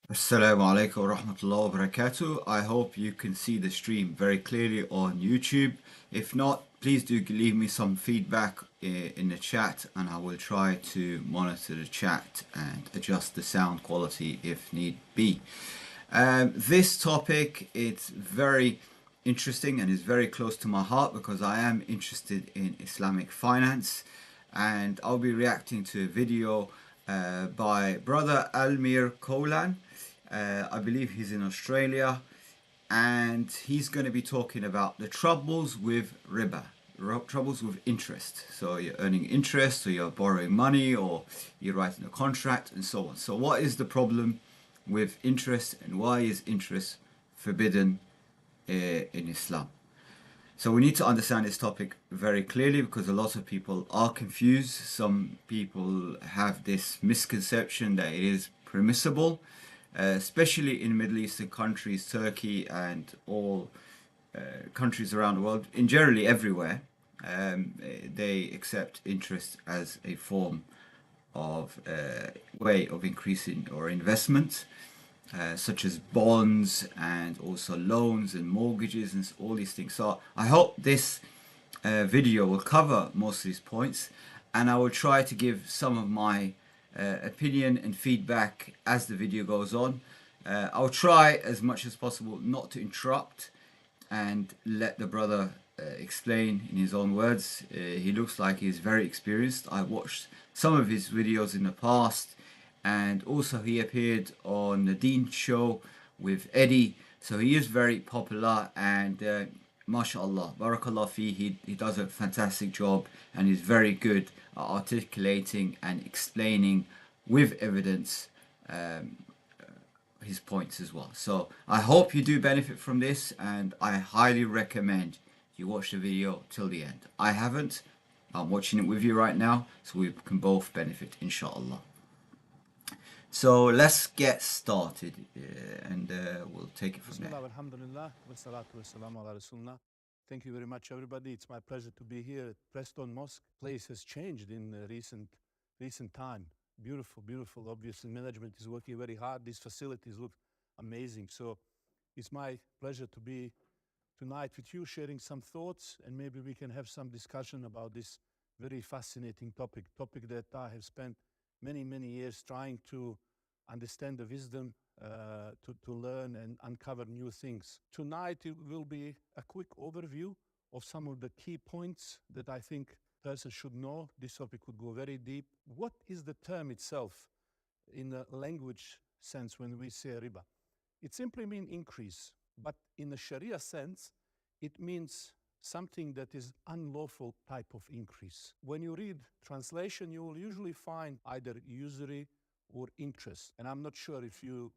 Assalamu alaikum wa rahmatullahi wa barakatuh. I hope you can see the stream very clearly on YouTube. If not, please do leave me some feedback in the chat and I will try to monitor the chat and adjust the sound quality if need be. This topic, it's very interesting and is very close to my heart because I am interested in Islamic finance, and I'll be reacting to a video by brother Almir Colan. I believe he's in Australia, and he's going to be talking about the troubles with riba, troubles with interest. So you're earning interest, or you're borrowing money, or you're writing a contract, and so on. So what is the problem with interest, and why is interest forbidden in Islam? So we need to understand this topic very clearly because a lot of people are confused. Some people have this misconception that it is permissible, especially in Middle Eastern countries, Turkey and all countries around the world, in generally everywhere. They accept interest as a form of way of increasing or investment, such as bonds and also loans and mortgages and all these things. So I hope this video will cover most of these points, and I will try to give some of my opinion and feedback as the video goes on. I'll try as much as possible not to interrupt and let the brother explain in his own words. He looks like he's very experienced. I watched some of his videos in the past, and also he appeared on the Dean show with Eddie, so he is very popular, and mashallah, barakallah fi, he does a fantastic job and is very good at articulating and explaining with evidence his points as well. So I hope you do benefit from this, and I highly recommend you watch the video till the end. I haven't. I'm watching it with you right now, so we can both benefit, inshallah. So let's get started, and we'll take it from there. Bismillah, alhamdulillah, wa salatu wa salam ala Rasulullah. Thank you very much, everybody. It's my pleasure to be here at Preston Mosque. Place has changed in recent time. Beautiful, beautiful. Obviously, management is working very hard. These facilities look amazing. So it's my pleasure to be tonight with you, sharing some thoughts, and maybe we can have some discussion about this very fascinating topic that I have spent many years trying to understand the wisdom, to learn and uncover new things. Tonight it will be a quick overview of some of the key points that I think person should know. This topic could go very deep. What is the term itself in a language sense when we say riba? It simply means increase, but in the Sharia sense, it means something that is unlawful type of increase. When you read translation, you will usually find either usury or interest. And I'm not sure if you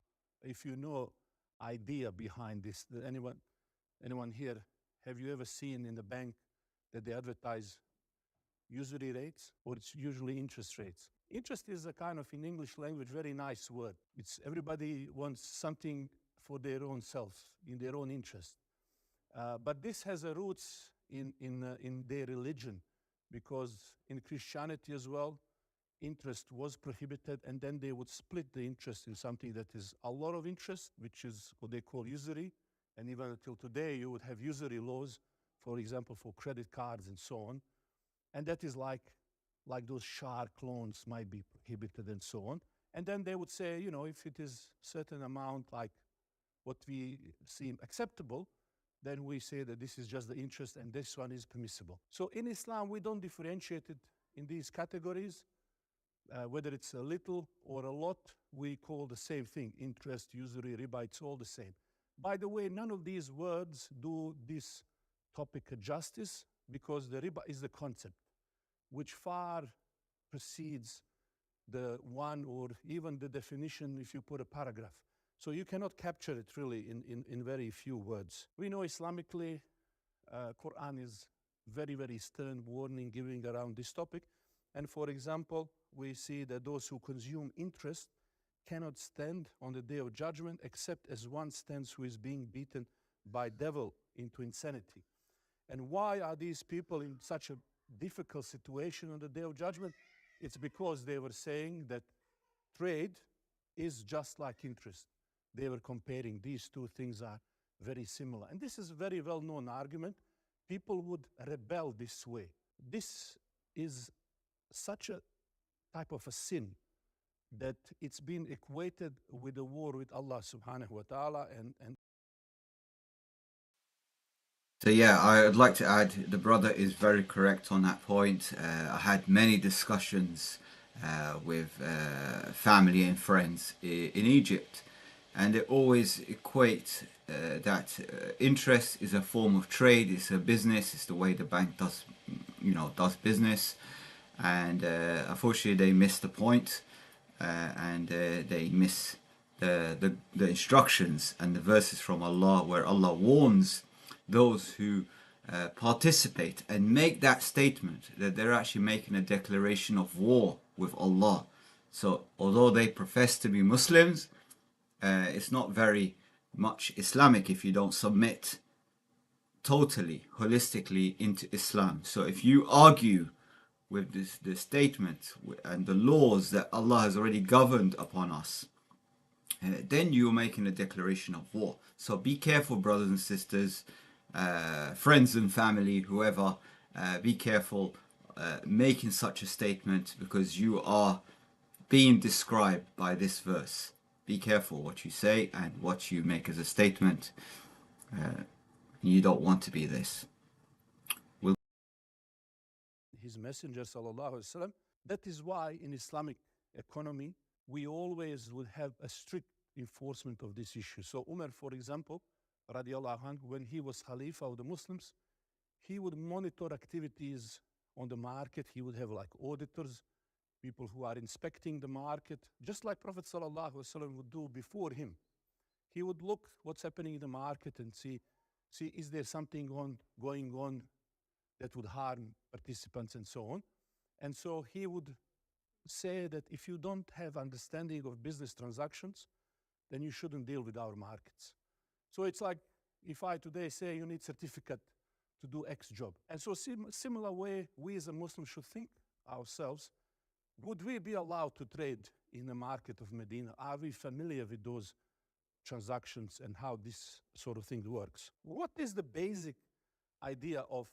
know idea behind this. Anyone here, have you ever seen in the bank that they advertise usury rates, or it's usually interest rates? Interest is a kind of, in English language, very nice word. It's everybody wants something for their own self, in their own interest. But this has a roots in their religion, because in Christianity as well, interest was prohibited, and then they would split the interest in something that is a lot of interest, which is what they call usury. And even until today, you would have usury laws, for example, for credit cards and so on. And that is like those shark loans might be prohibited and so on. And then they would say, if it is certain amount like what we seem acceptable, then we say that this is just the interest and this one is permissible. So in Islam, we don't differentiate it in these categories. Whether it's a little or a lot, we call the same thing: interest, usury, riba, it's all the same. By the way, none of these words do this topic a justice, because the riba is the concept which far precedes the one or even the definition if you put a paragraph. So you cannot capture it really in very few words. We know Islamically, Quran is very stern warning giving around this topic. And for example, we see that those who consume interest cannot stand on the day of judgment except as one stands who is being beaten by devil into insanity. And why are these people in such a difficult situation on the day of judgment? It's because they were saying that trade is just like interest. they were comparing these two things are very similar. And this is a very well-known argument. People would rebel this way. This is such a type of a sin that it's been equated with a war with Allah subhanahu wa ta'ala. And So yeah, I'd like to add the brother is very correct on that point. I had many discussions with family and friends in Egypt, and they always equate that interest is a form of trade. It's a business. It's the way the bank does, does business, and unfortunately they miss the point, and they miss the instructions and the verses from Allah where Allah warns those who participate and make that statement that they're actually making a declaration of war with Allah. So although they profess to be Muslims, it's not very much Islamic if you don't submit totally, holistically into Islam. So if you argue with the statement and the laws that Allah has already governed upon us, then you're making a declaration of war. So be careful, brothers and sisters, friends and family, whoever, be careful making such a statement, because you are being described by this verse. Be careful what you say and what you make as a statement. You don't want to be this. his messenger sallallahu alaihi wasallam. That is why in Islamic economy we always will have a strict enforcement of this issue. So Umar, for example, radiallahu anhu, when he was Khalifa of the Muslims, he would monitor activities on the market. He would have like auditors, people who are inspecting the market, just like Prophet sallallahu alaihi wasallam would do before him. He would look what's happening in the market and see is there something going on that would harm participants and so on. And so he would say that if you don't have understanding of business transactions, then you shouldn't deal with our markets. So it's like if I today say you need certificate to do X job. And so similar way, we as a Muslim should think ourselves, would we be allowed to trade in the market of Medina? Are we familiar with those transactions and how this sort of thing works? What is the basic idea of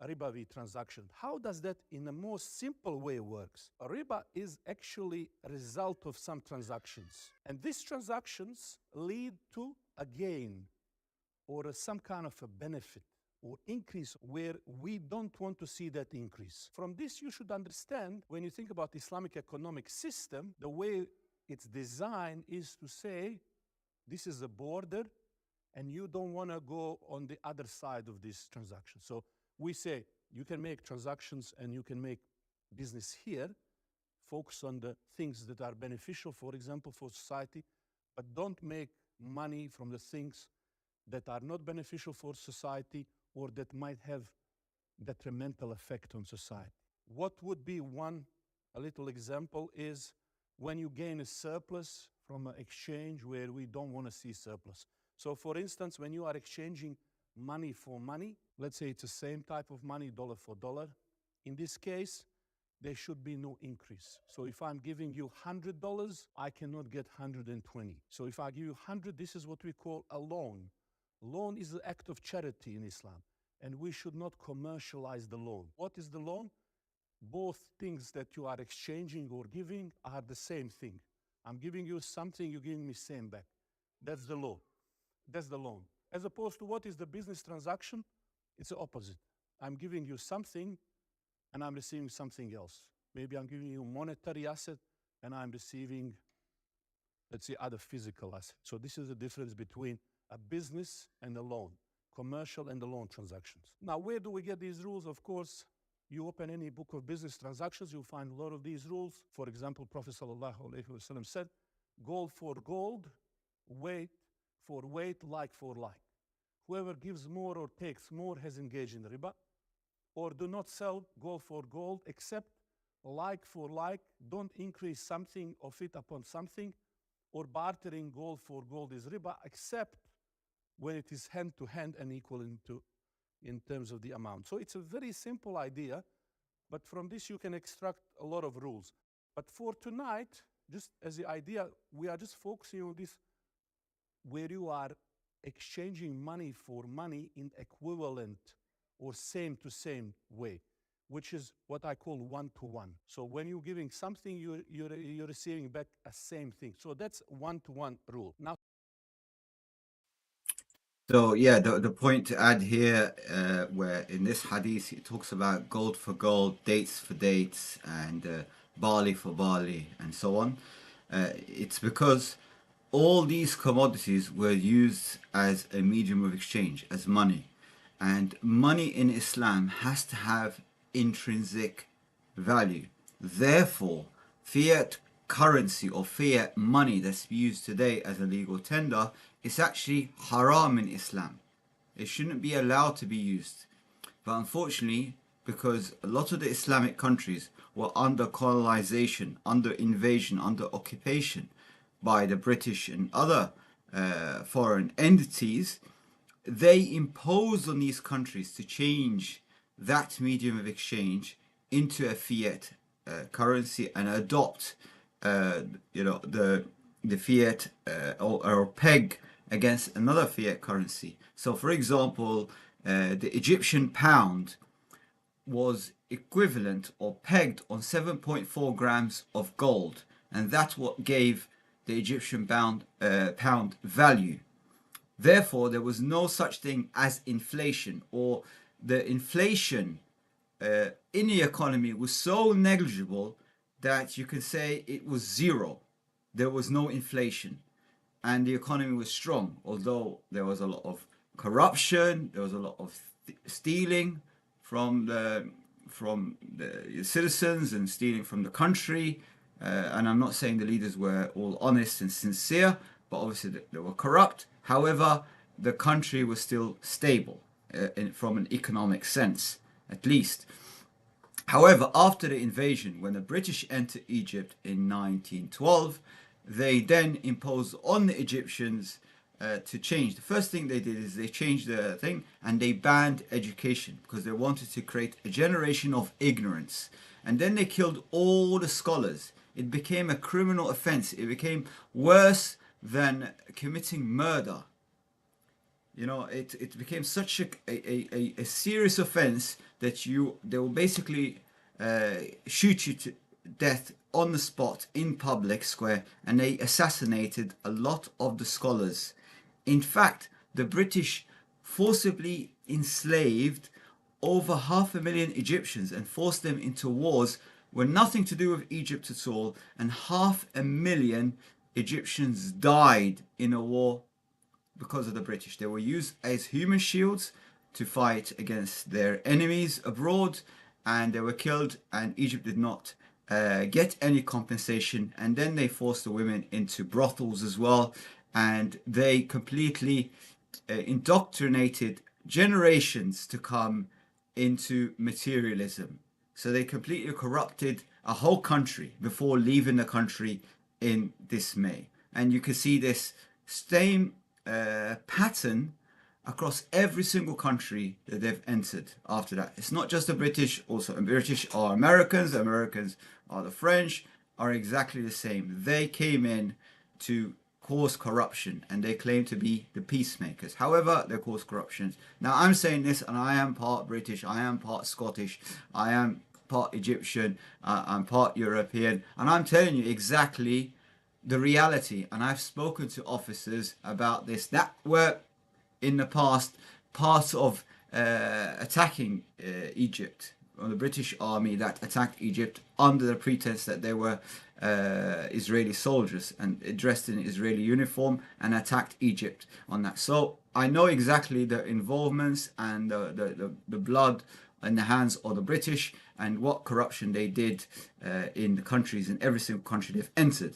a Ribawi transaction? How does that in the most simple way works? A riba is actually a result of some transactions. And these transactions lead to a gain or some kind of a benefit or increase where we don't want to see that increase. From this, you should understand when you think about Islamic economic system, the way it's designed is to say, this is a border and you don't want to go on the other side of this transaction. So we say you can make transactions and you can make business here, focus on the things that are beneficial, for example, for society, but don't make money from the things that are not beneficial for society or that might have detrimental effect on society. What would be a little example is when you gain a surplus from an exchange where we don't want to see surplus. So for instance, when you are exchanging money for money, let's say it's the same type of money, dollar for dollar. In this case, there should be no increase. So if I'm giving you $100, I cannot get 120. So if I give you 100, this is what we call a loan. Loan is an act of charity in Islam, and we should not commercialize the loan. What is the loan? Both things that you are exchanging or giving are the same thing. I'm giving you something, you're giving me same back. That's the loan. That's the loan. As opposed to what is the business transaction? It's the opposite. I'm giving you something and I'm receiving something else. Maybe I'm giving you monetary asset and I'm receiving, let's say, other physical asset. So this is the difference between a business and a loan, commercial and the loan transactions. Now, where do we get these rules? Of course, you open any book of business transactions, you'll find a lot of these rules. For example, Prophet ﷺ said, gold for gold, weight for weight, like for like. Whoever gives more or takes more has engaged in riba. Or do not sell gold for gold, except like for like. Don't increase something of it upon something. Or bartering gold for gold is riba, except when it is hand to hand and equal in terms of the amount. So it's a very simple idea, but from this you can extract a lot of rules. But for tonight, just as the idea, we are just focusing on this where you are exchanging money for money in equivalent or same to same way, which is what I call one-to-one. So when you're giving something, you're receiving back a same thing. So that's one-to-one rule. Now, So yeah, the point to add here, where in this hadith it talks about gold for gold, dates for dates, and barley for barley, and so on. It's because all these commodities were used as a medium of exchange, as money, and money in Islam has to have intrinsic value. Therefore, fiat currency or fiat money that's used today as a legal tender is actually haram in Islam. It shouldn't be allowed to be used. But unfortunately, because a lot of the Islamic countries were under colonization, under invasion, under occupation by the British and other foreign entities, they imposed on these countries to change that medium of exchange into a fiat currency and adopt the fiat or peg against another fiat currency. So for example, the Egyptian pound was equivalent or pegged on 7.4 grams of gold, and that's what gave the Egyptian pound value. Therefore, there was no such thing as inflation, or the inflation in the economy was so negligible that you could say it was zero. There was no inflation, and the economy was strong, although there was a lot of corruption, there was a lot of stealing from the citizens and stealing from the country. And I'm not saying the leaders were all honest and sincere, but obviously they were corrupt. However, the country was still stable from an economic sense, at least. However, after the invasion, when the British entered Egypt in 1912, they then imposed on the Egyptians to change. The first thing they did is they changed the thing and they banned education because they wanted to create a generation of ignorance. And then they killed all the scholars. It became a criminal offense. It became worse than committing murder. You know, it became such a serious offense that they will basically shoot you to death on the spot in public square, and they assassinated a lot of the scholars. In fact, the British forcibly enslaved over 500,000 Egyptians and forced them into wars were nothing to do with Egypt at all, and 500,000 Egyptians died in a war because of the British. They were used as human shields to fight against their enemies abroad, and they were killed, and Egypt did not get any compensation. And then they forced the women into brothels as well, and they completely indoctrinated generations to come into materialism. So they completely corrupted a whole country before leaving the country in dismay. And you can see this same pattern across every single country that they've entered after that. It's not just the British, also the British are Americans, the Americans are the French, are exactly the same. They came in to cause corruption and they claim to be the peacemakers. However, they cause corruption. Now I'm saying this, and I am part British, I am part Scottish, I am part Egyptian, I'm part European, and I'm telling you exactly the reality. And I've spoken to officers about this that were in the past part of attacking Egypt, or the British army that attacked Egypt under the pretense that they were Israeli soldiers and dressed in Israeli uniform and attacked Egypt on that. So I know exactly the involvements and the blood in the hands of the British and what corruption they did in the countries, in every single country they've entered.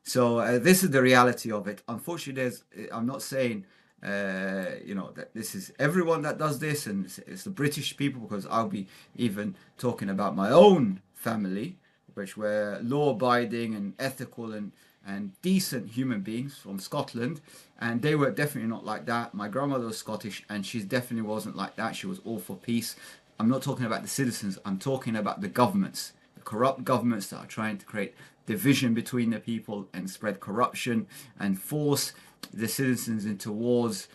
So this is the reality of it. Unfortunately, I'm not saying that this is everyone that does this, and it's the British people, because I'll be even talking about my own family, which were law-abiding and ethical and decent human beings from Scotland, and they were definitely not like that. My grandmother was Scottish, and she definitely wasn't like that. She was all for peace. I'm not talking about the citizens. I'm talking about the governments, the corrupt governments that are trying to create division between the people and spread corruption and force the citizens into wars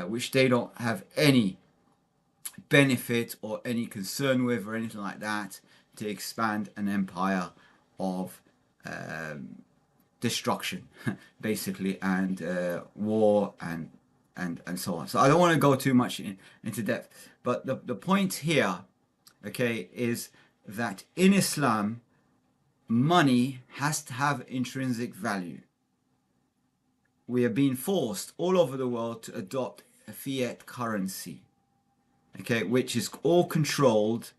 which they don't have any benefit or any concern with or anything like that, to expand an empire of destruction basically, and war and so on. So I don't want to go too much into depth, but the point here, okay, is that in Islam money has to have intrinsic value. We are being forced all over the world to adopt a fiat currency, okay, which is all controlled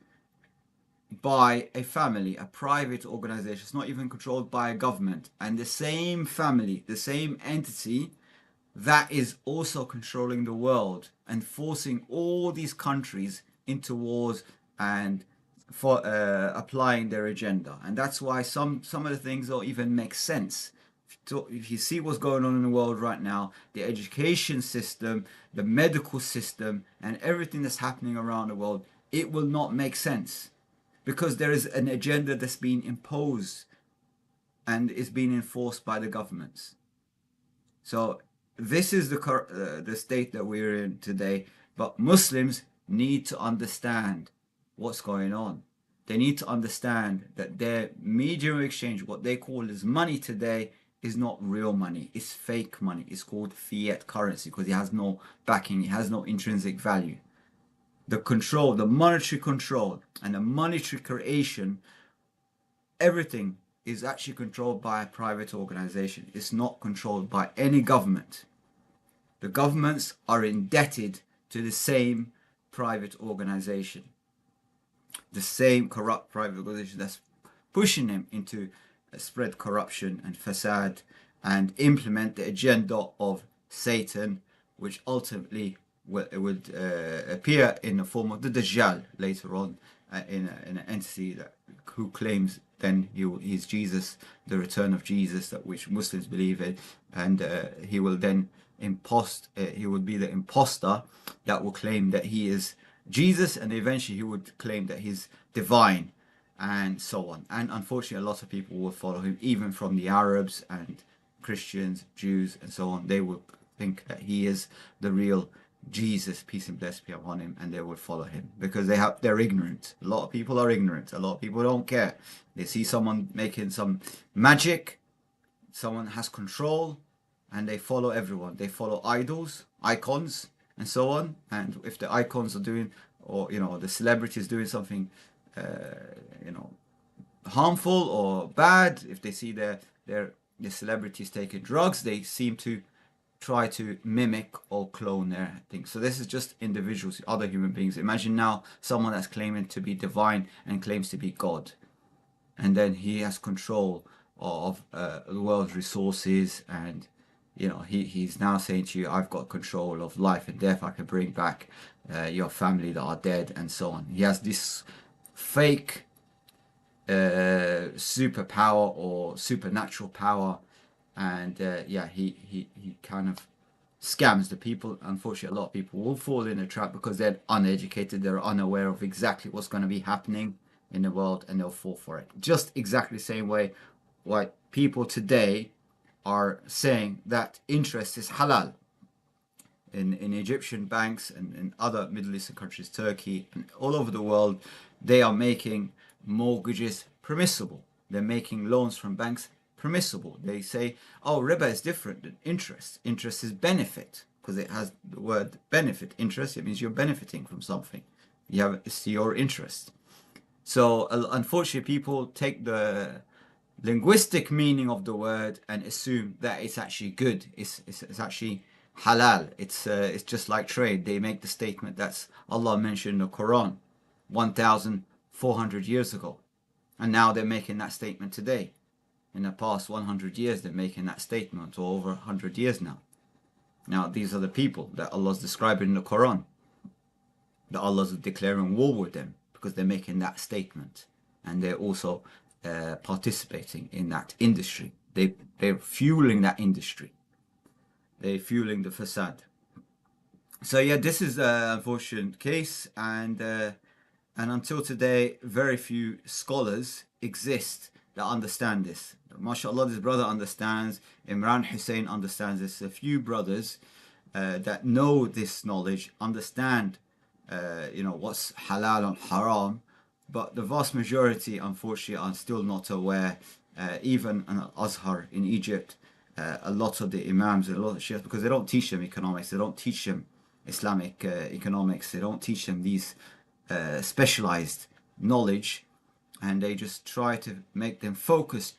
by a family, a private organization. It's not even controlled by a government. And the same family, the same entity, that is also controlling the world and forcing all these countries into wars and for applying their agenda. And that's why some of the things don't even make sense. If you see what's going on in the world right now, the education system, the medical system, and everything that's happening around the world, it will not make sense, because there is an agenda that's being imposed and is being enforced by the governments. So this is the state that we're in today. But Muslims need to understand what's going on. They need to understand that their medium of exchange, what they call as money today, is not real money. It's fake money. It's called fiat currency because it has no backing. It has no intrinsic value. The control, the monetary control and the monetary creation, everything is actually controlled by a private organization. It's not controlled by any government. The governments are indebted to the same private organization, the same corrupt private organization that's pushing them into spread corruption and facade and implement the agenda of Satan, which ultimately would appear in the form of the Dajjal later on, in an entity who claims then he's Jesus, the return of Jesus, that which Muslims believe in, and he will then he would be the imposter that will claim that he is Jesus, and eventually he would claim that he's divine, and so on. And unfortunately a lot of people will follow him, even from the Arabs and Christians, Jews and so on. They will think that he is the real Jesus, peace and blessings be upon him, and they will follow him because they're ignorant. A lot of people are ignorant. A lot of people don't care. They see someone making some magic, someone has control, and they follow everyone. They follow idols, icons and so on. And if the icons are doing, or the celebrities doing something harmful or bad, if they see the celebrities taking drugs, they seem to try to mimic or clone their things. So this is just individuals, other human beings. Imagine now someone that's claiming to be divine and claims to be God, and then he has control of the world's resources, and he's now saying to you, I've got control of life and death, I can bring back your family that are dead, and so on. He has this fake superpower or supernatural power, and he kind of scams the people. Unfortunately, a lot of people will fall in a trap because they're uneducated, they're unaware of exactly what's going to be happening in the world, and they'll fall for it. Just exactly the same way why people today are saying that interest is halal in Egyptian banks and in other Middle Eastern countries, Turkey and all over the world. They are making mortgages permissible. They're making loans from banks permissible. They say, oh, riba is different than interest. Interest is benefit, because it has the word benefit. Interest, it means you're benefiting from something. It's your interest. So unfortunately, people take the linguistic meaning of the word and assume that it's actually good. It's actually halal. It's just like trade. They make the statement that's Allah mentioned in the Quran 1,400 years ago, and now they're making that statement today. In the past 100 years, they're making that statement, or over 100 years now. Now, these are the people that Allah's describing in the Quran, that Allah's declaring war with them because they're making that statement, and they're also participating in that industry. They're fueling that industry. They're fueling the facade. So yeah, this is an unfortunate case, and until today, very few scholars exist that understand this. MashaAllah, this brother understands. Imran Hussein understands this. A few brothers that know this knowledge, understand what's halal and haram, but the vast majority, unfortunately, are still not aware. Even in Azhar in Egypt, a lot of the imams, a lot of sheikhs, because they don't teach them economics, they don't teach them Islamic economics, they don't teach them these specialized knowledge, and they just try to make them focus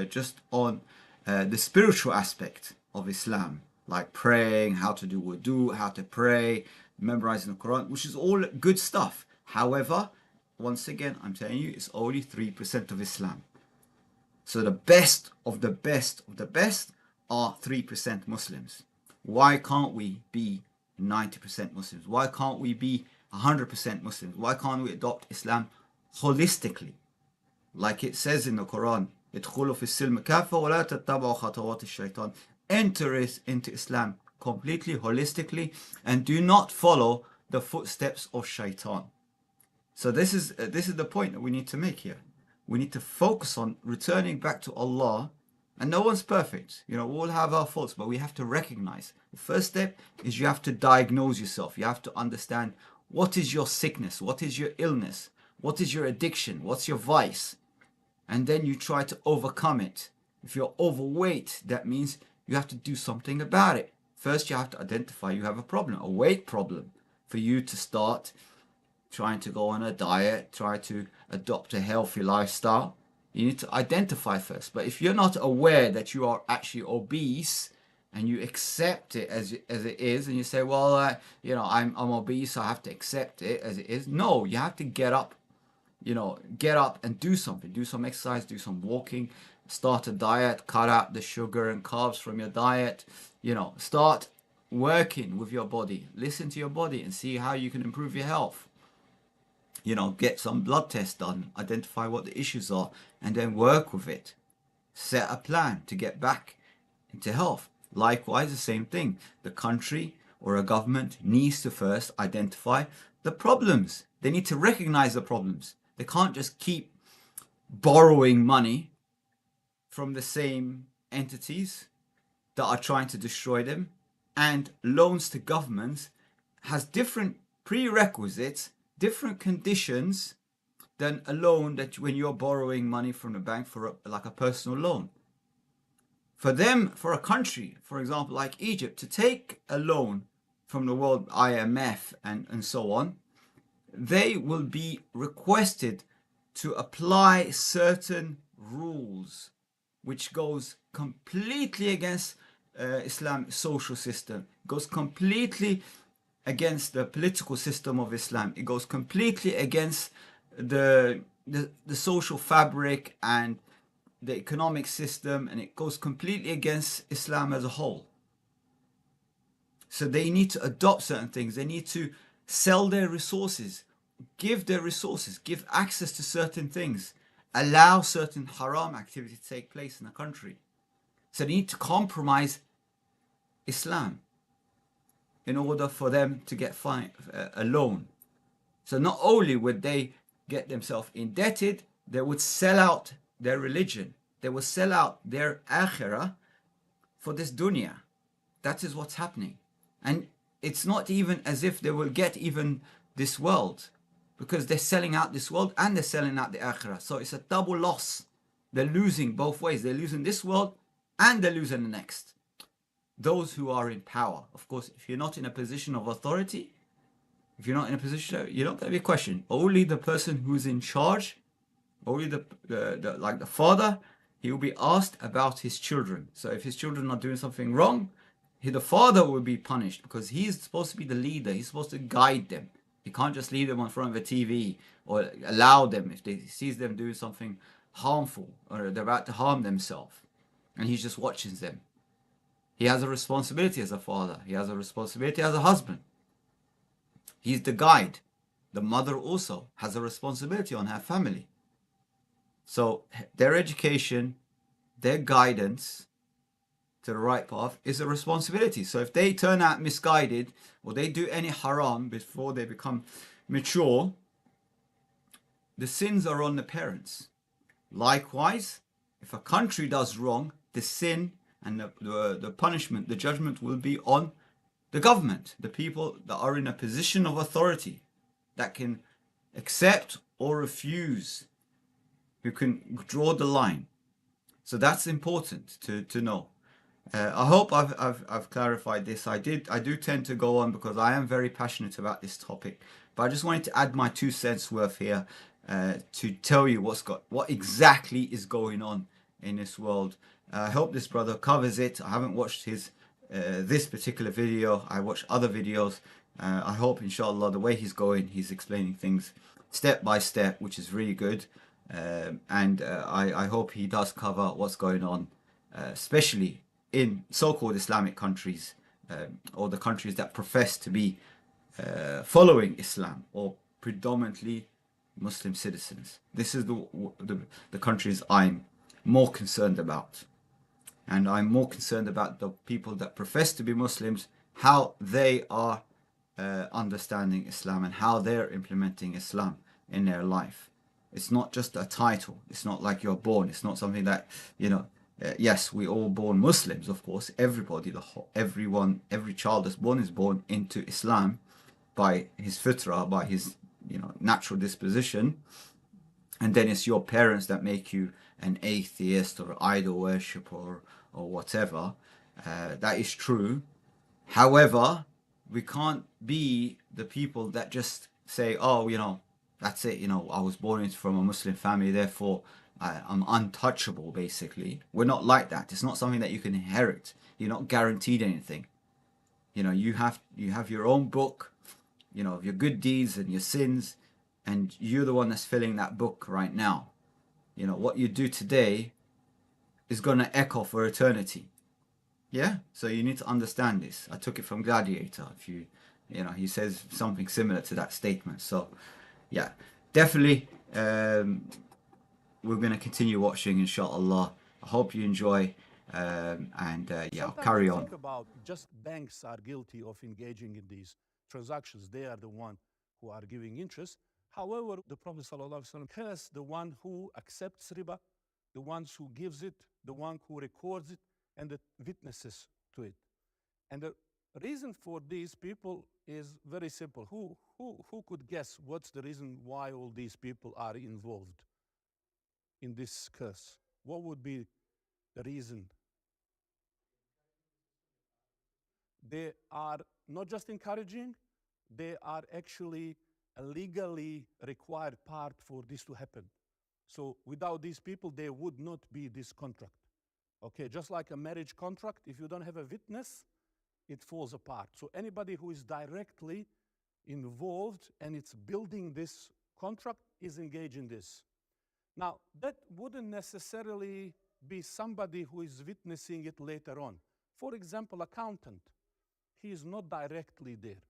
just on the spiritual aspect of Islam, like praying, how to do wudu, how to pray, memorizing the Quran, which is all good stuff. However, once again, I'm telling you, it's only 3% of Islam. So the best of the best of the best are 3% Muslims. Why can't we be 90% Muslims? Why can't we be 100% Muslims? Why can't we adopt Islam holistically? Like it says in the Quran, ادخلوا في السلم كافة ولا تتبعوا خطوات الشيطان. Enter into Islam completely, holistically, and do not follow the footsteps of shaitan. So this is the point that we need to make here. We need to focus on returning back to Allah, and no one's perfect. We all have our faults, but we have to recognize. The first step is you have to diagnose yourself. You have to understand what is your sickness, what is your illness, what is your addiction, what's your vice, and then you try to overcome it. If you're overweight, that means you have to do something about it. First, you have to identify you have a problem, a weight problem, for you to start trying to go on a diet, try to adopt a healthy lifestyle. You need to identify first. But if you're not aware that you are actually obese and you accept it as it is, and you say, well, I'm obese, I have to accept it as it is. No, you have to get up, get up and do something. Do some exercise, do some walking, start a diet, cut out the sugar and carbs from your diet, start working with your body. Listen to your body and see how you can improve your health. Get some blood tests done, identify what the issues are, and then work with it. Set a plan to get back into health. Likewise, the same thing. The country or a government needs to first identify the problems. They need to recognize the problems. They can't just keep borrowing money from the same entities that are trying to destroy them. And loans to governments has different prerequisites, different conditions than a loan that when you're borrowing money from the bank for like a personal loan. For them, for a country, for example, like Egypt, to take a loan from the World IMF and so on, they will be requested to apply certain rules, which goes completely against Islamic social system, goes completely against the political system of Islam. It goes completely against the social fabric and the economic system, and it goes completely against Islam as a whole. So they need to adopt certain things. They need to sell their resources, give their resources, give access to certain things, allow certain haram activity to take place in the country. So they need to compromise Islam in order for them to get a loan. So not only would they get themselves indebted, they would sell out their religion. They would sell out their akhirah for this dunya. That is what's happening. And it's not even as if they will get even this world, because they're selling out this world and they're selling out the akhirah. So it's a double loss. They're losing both ways. They're losing this world and they're losing the next. Those who are in power. Of course, if you're not in a position of authority, if you're not in a position, you're not going to be questioned. Only the person who's in charge, only like the father, he will be asked about his children. So if his children are doing something wrong, the father will be punished, because he's supposed to be the leader. He's supposed to guide them. He can't just leave them in front of a TV or allow them if he sees them doing something harmful or they're about to harm themselves, and he just watches them. He has a responsibility as a father. He has a responsibility as a husband. He's the guide. The mother also has a responsibility on her family. So their education, their guidance to the right path is a responsibility. So if they turn out misguided or they do any haram before they become mature, the sins are on the parents. Likewise, if a country does wrong, the sin and the punishment, the judgment will be on the government, the people that are in a position of authority, that can accept or refuse, who can draw the line. So that's important to know. I hope I've clarified this. I do tend to go on because I am very passionate about this topic, but I just wanted to add my 2 cents worth here to tell you what exactly is going on in this world. I hope this brother covers it. I haven't watched his this particular video. I watched other videos. I hope, inshallah, the way he's explaining things step by step, which is really good. And I hope he does cover what's going on, especially in so-called Islamic countries, or the countries that profess to be following Islam, or predominantly Muslim citizens. This is the countries I'm more concerned about. And I'm more concerned about the people that profess to be Muslims, how they are understanding Islam and how they're implementing Islam in their life. It's not just a title. It's not like you're born. It's not something that, yes, we all born Muslims, of course. Everybody, everyone, every child that's born is born into Islam by his fitrah, by his, natural disposition. And then it's your parents that make you an atheist or idol worshipper or whatever. That is true. However, we can't be the people that just say, oh, that's it, I was born from a Muslim family, therefore I'm untouchable, basically. We're not like that. It's not something that you can inherit. You're not guaranteed anything. You have your own book, of your good deeds and your sins, and you're the one that's filling that book right now. What you do today is going to echo for eternity. Yeah? So you need to understand this. I took it from Gladiator. He says something similar to that statement. So, yeah, definitely we're going to continue watching, inshallah. I hope you enjoy, and I'll carry on. Think about just banks are guilty of engaging in these transactions. They are the one who are giving interest. However, the Prophet ﷺ tells us the one who accepts riba, the ones who gives it, the one who records it, and the witnesses to it. And the reason for these people is very simple. Who could guess what's the reason why all these people are involved in this curse? What would be the reason? They are not just encouraging, they are actually a legally required part for this to happen. So without these people, there would not be this contract. Okay, just like a marriage contract, if you don't have a witness, it falls apart. So anybody who is directly involved and it's building this contract is engaged in this. Now, that wouldn't necessarily be somebody who is witnessing it later on. For example, accountant. He is not directly there.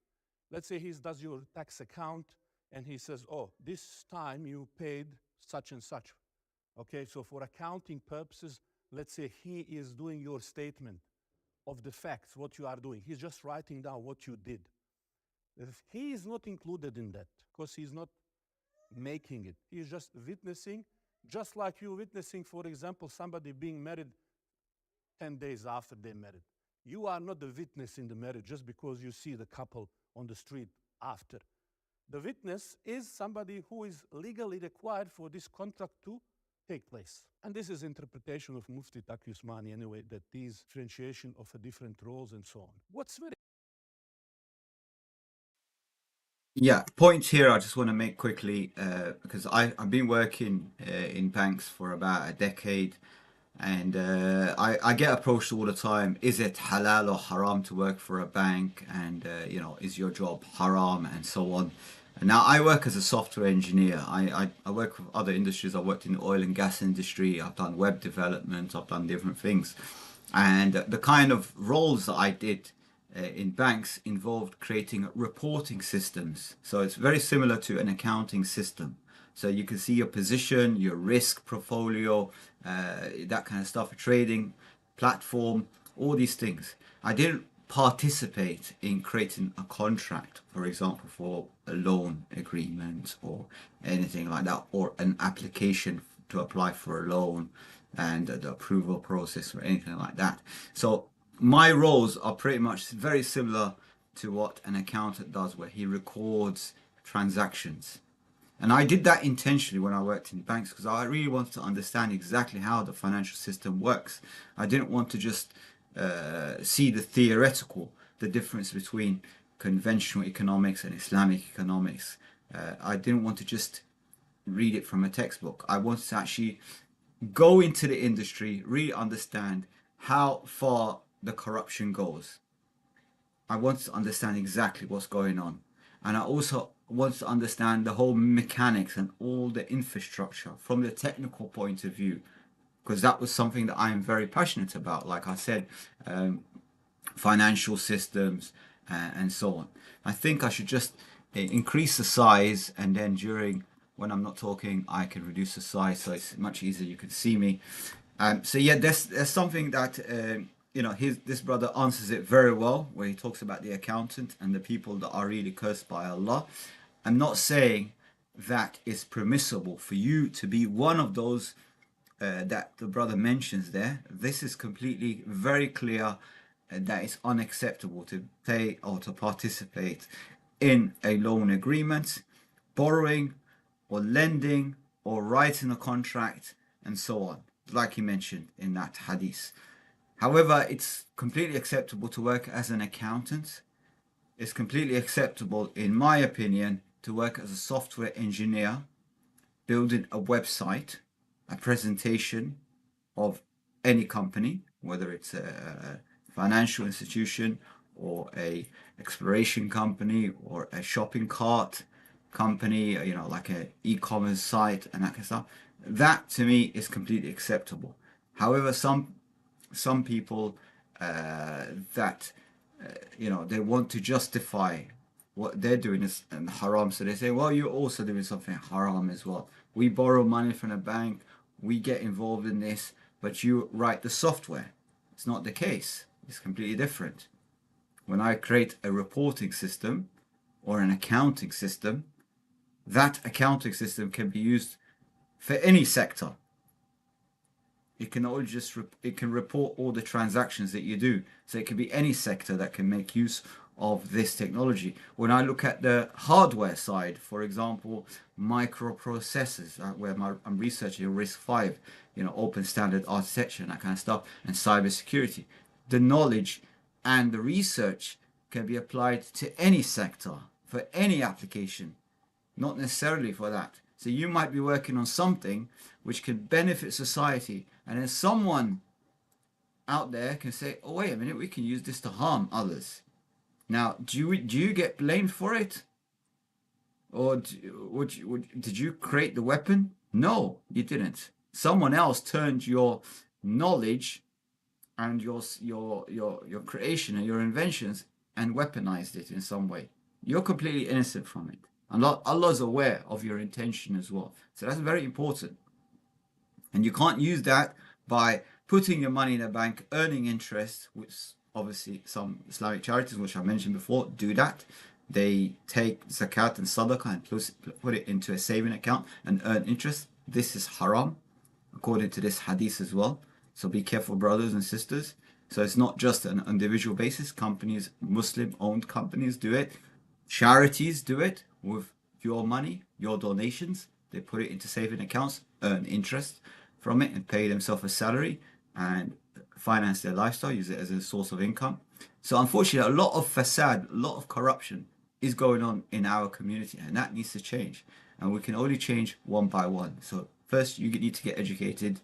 Let's say he does your tax account and he says, oh, this time you paid such and such. Okay, so for accounting purposes, let's say he is doing your statement of the facts, what you are doing. He's just writing down what you did. He is not included in that because he's not making it. He's just witnessing, just like you witnessing, for example, somebody being married 10 days after they're married. You are not the witness in the marriage just because you see the couple on the street after. The witness is somebody who is legally required for this contract to take place. And this is interpretation of Mufti Taqi Usmani anyway, that these differentiation of a different roles and so on. What's very point here I just want to make quickly, because I've been working in banks for about a decade, and I get approached all the time, is it halal or haram to work for a bank, and is your job haram, and so on. And now I work as a software engineer. I work with other industries. I worked in the oil and gas industry. I've done web development. I've done different things. And the kind of roles that I did in banks involved creating reporting systems. So it's very similar to an accounting system. So you can see your position, your risk portfolio, that kind of stuff, a trading platform, all these things. I didn't participate in creating a contract, for example, for a loan agreement or anything like that, or an application to apply for a loan and the approval process or anything like that. So my roles are pretty much very similar to what an accountant does, where he records transactions. And I did that intentionally when I worked in banks because I really wanted to understand exactly how the financial system works. I didn't want to just see the theoretical, the difference between conventional economics and Islamic economics. I didn't want to just read it from a textbook. I wanted to actually go into the industry, really understand how far the corruption goes. I wanted to understand exactly what's going on. And I also wanted to understand the whole mechanics and all the infrastructure from the technical point of view, because that was something that I am very passionate about. Like I said, financial systems and so on. I think I should just increase the size, and then during when I'm not talking, I can reduce the size so it's much easier. You can see me. So yeah, there's something that this brother answers it very well, where he talks about the accountant and the people that are really cursed by Allah. I'm not saying that it's permissible for you to be one of those that the brother mentions there. This is completely very clear that it's unacceptable to pay or to participate in a loan agreement, borrowing or lending or writing a contract and so on, like he mentioned in that hadith. However, it's completely acceptable to work as an accountant. It's completely acceptable, in my opinion, to work as a software engineer, building a website, a presentation of any company, whether it's a financial institution or a exploration company or a shopping cart company, like a e-commerce site and that kind of stuff. That to me is completely acceptable. However, some people that they want to justify what they're doing is haram, so they say, well, you're also doing something haram as well. We borrow money from a bank, we get involved in this, but you write the software. It's not the case. It's completely different. When I create a reporting system or an accounting system, that accounting system can be used for any sector. It can it can report all the transactions that you do. So it can be any sector that can make use of this technology. When I look at the hardware side, for example, microprocessors, where I'm researching RISC-V, open standard architecture and that kind of stuff, and cybersecurity, the knowledge and the research can be applied to any sector for any application, not necessarily for that. So you might be working on something which could benefit society, and then someone out there can say, oh, wait a minute, we can use this to harm others. Now, do you get blamed for it? Or did you create the weapon? No, you didn't. Someone else turned your knowledge and your creation and your inventions and weaponized it in some way. You're completely innocent from it. And Allah's aware of your intention as well. So that's very important. And you can't use that by putting your money in a bank, earning interest, which obviously some Islamic charities, which I mentioned before, do that. They take zakat and sadaqah and put it into a saving account and earn interest. This is haram, according to this hadith as well. So be careful, brothers and sisters. So it's not just an individual basis. Companies, Muslim-owned companies do it. Charities do it with your money, your donations. They put it into saving accounts, earn interest from it, and pay themselves a salary and finance their lifestyle, use it as a source of income. So unfortunately, a lot of fasad, a lot of corruption is going on in our community, and that needs to change. And we can only change one by one. So first, you need to get educated.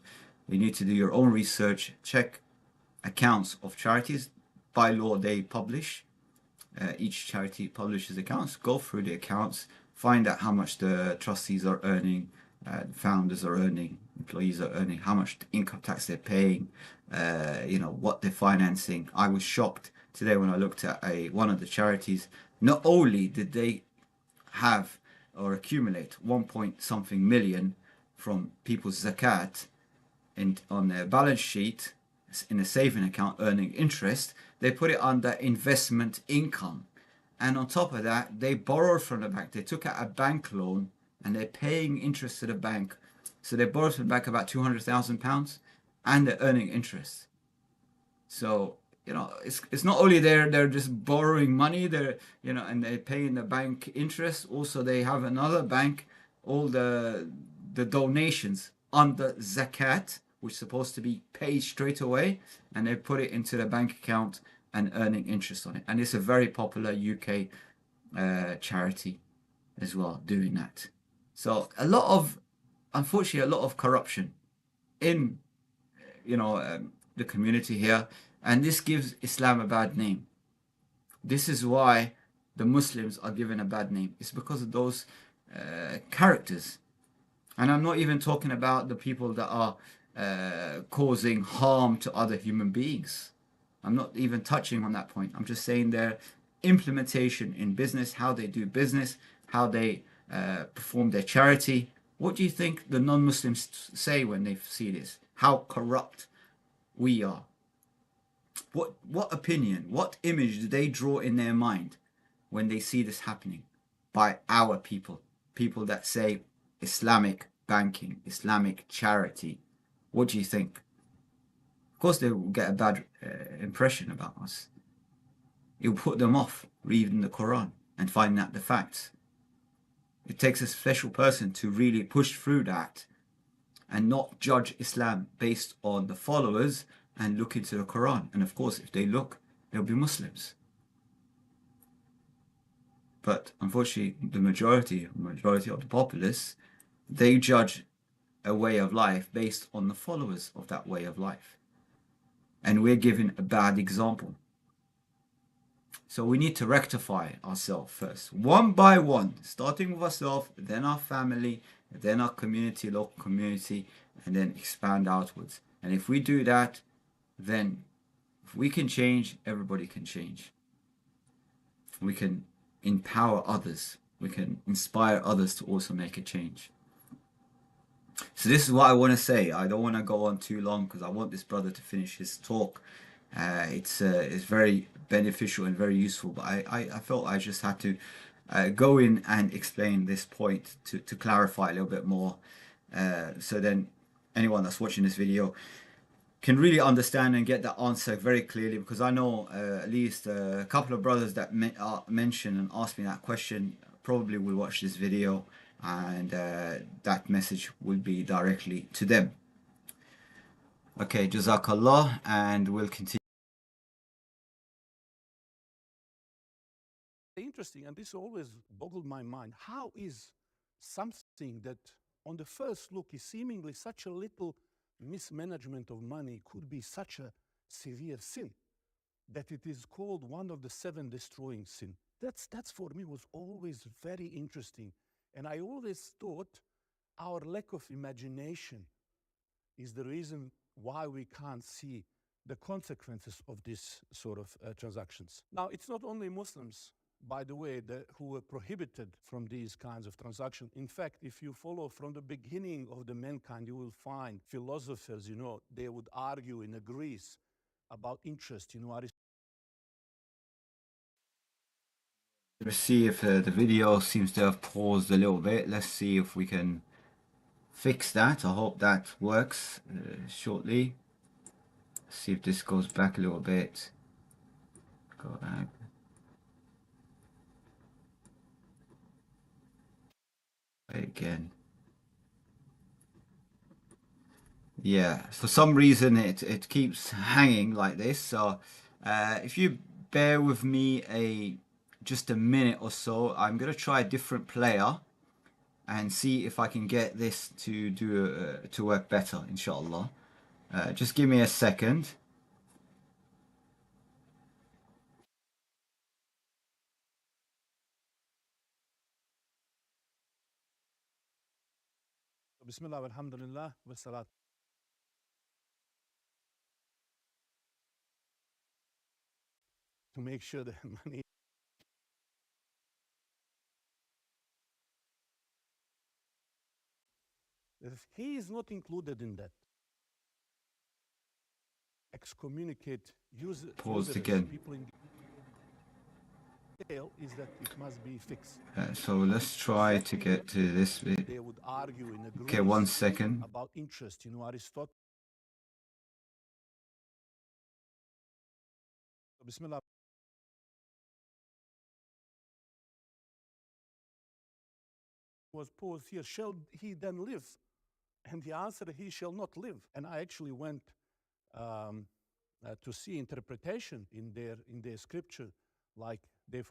You need to do your own research, check accounts of charities. By law, they publish. Each charity publishes accounts. Go through the accounts, find out how much the trustees are earning, founders are earning, employees are earning, how much income tax they're paying, what they're financing. I was shocked today when I looked at one of the charities. Not only did they have or accumulate 1 point something million from people's zakat on their balance sheet in a saving account earning interest, they put it under investment income. And on top of that, they borrowed from the bank. They took out a bank loan and they're paying interest to the bank So they borrow from the bank about £200,000 and they're earning interest. So, it's not only they're just borrowing money, and they're paying the bank interest. Also, they have another bank, all the donations under zakat, which is supposed to be paid straight away, and they put it into the bank account and earning interest on it. And it's a very popular UK charity as well doing that. So unfortunately, a lot of corruption in the community here, and this gives Islam a bad name. This is why the Muslims are given a bad name. It's because of those characters. And I'm not even talking about the people that are causing harm to other human beings. I'm not even touching on that point. I'm just saying their implementation in business, how they do business, how they perform their charity. What do you think the non-Muslims say when they see this? How corrupt we are. What opinion, what image do they draw in their mind when they see this happening by our people? People that say Islamic banking, Islamic charity. What do you think? Of course, they will get a bad impression about us. It will put them off reading the Quran and finding out the facts. It takes a special person to really push through that and not judge Islam based on the followers and look into the Quran. And of course, if they look, they'll be Muslims. But unfortunately, the majority of the populace, they judge a way of life based on the followers of that way of life. And we're given a bad example. So we need to rectify ourselves first, one by one, starting with ourselves, then our family, then our community, local community, and then expand outwards. And if we do that, then if we can change, everybody can change. We can empower others. We can inspire others to also make a change. So this is what I want to say. I don't want to go on too long because I want this brother to finish his talk. It's very beneficial and very useful, but I felt I just had to go in and explain this point to clarify a little bit more, so then anyone that's watching this video can really understand and get that answer very clearly, because I know at least a couple of brothers that mentioned and asked me that question probably will watch this video, and that message will be directly to them. Okay, Jazakallah, and we'll continue. Interesting, and this always boggled my mind. How is something that on the first look is seemingly such a little mismanagement of money could be such a severe sin that it is called one of the 7 destroying sin? That's for me was always very interesting. And I always thought our lack of imagination is the reason why we can't see the consequences of this sort of transactions. Now, it's not only Muslims, by the way, who were prohibited from these kinds of transactions. In fact, if you follow from the beginning of the mankind, you will find philosophers, they would argue in Greece about interest. Let's see if the video seems to have paused a little bit. Let's see if we can fix that. I hope that works shortly. See if this goes back a little bit. Go back. Again. Yeah, for some reason it keeps hanging like this. So if you bear with me just a minute or so, I'm gonna try a different player and see if I can get this to work better, inshallah. Just give me a second. Bismillah, alhamdulillah, wa salat. To make sure that money, he is not included in that. Excommunicate Paused usurers, again. people in sale is that it must be fixed. So let's try to get to this bit. They would argue in a Okay, Greece 1 second. about interest. You know, Aristotle. Bismillah. Was posed here, shall he then live? And the answer, he shall not live. And I actually went to see interpretation in their scripture, like they.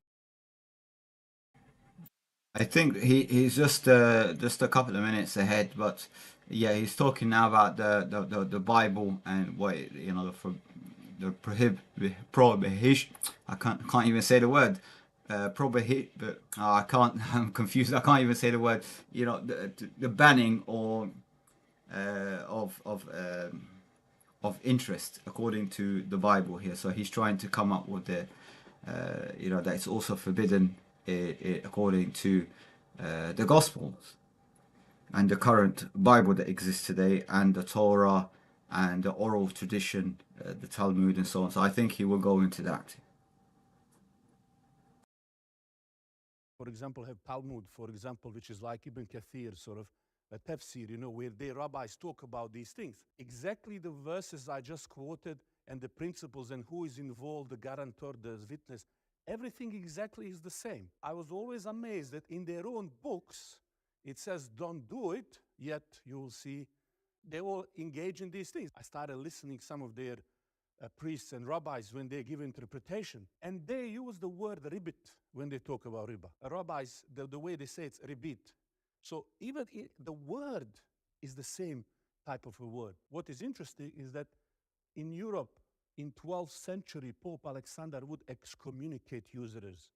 I think he's just a couple of minutes ahead, but yeah, he's talking now about the Bible and what the prohibition. I can't even say the word. I can't. I'm confused. I can't even say the word. You know, the banning or of interest according to the Bible here. So he's trying to come up with the that it's also forbidden according to the Gospels and the current Bible that exists today, and the Torah and the oral tradition, the Talmud and so on. So I think he will go into that. For example, have Talmud, for example, which is like Ibn Kathir, sort of a tafsir, you know, where the rabbis talk about these things. Exactly the verses I just quoted and the principles and who is involved, the guarantor, the witness, everything exactly is the same. I was always amazed that in their own books, it says don't do it, yet you will see they all engage in these things. I started listening some of their priests and rabbis when they give interpretation, and they use the word ribit when they talk about riba. Rabbis, the way they say it's ribit. So even the word is the same type of a word. What is interesting is that in Europe, in 12th century, Pope Alexander would excommunicate usurers.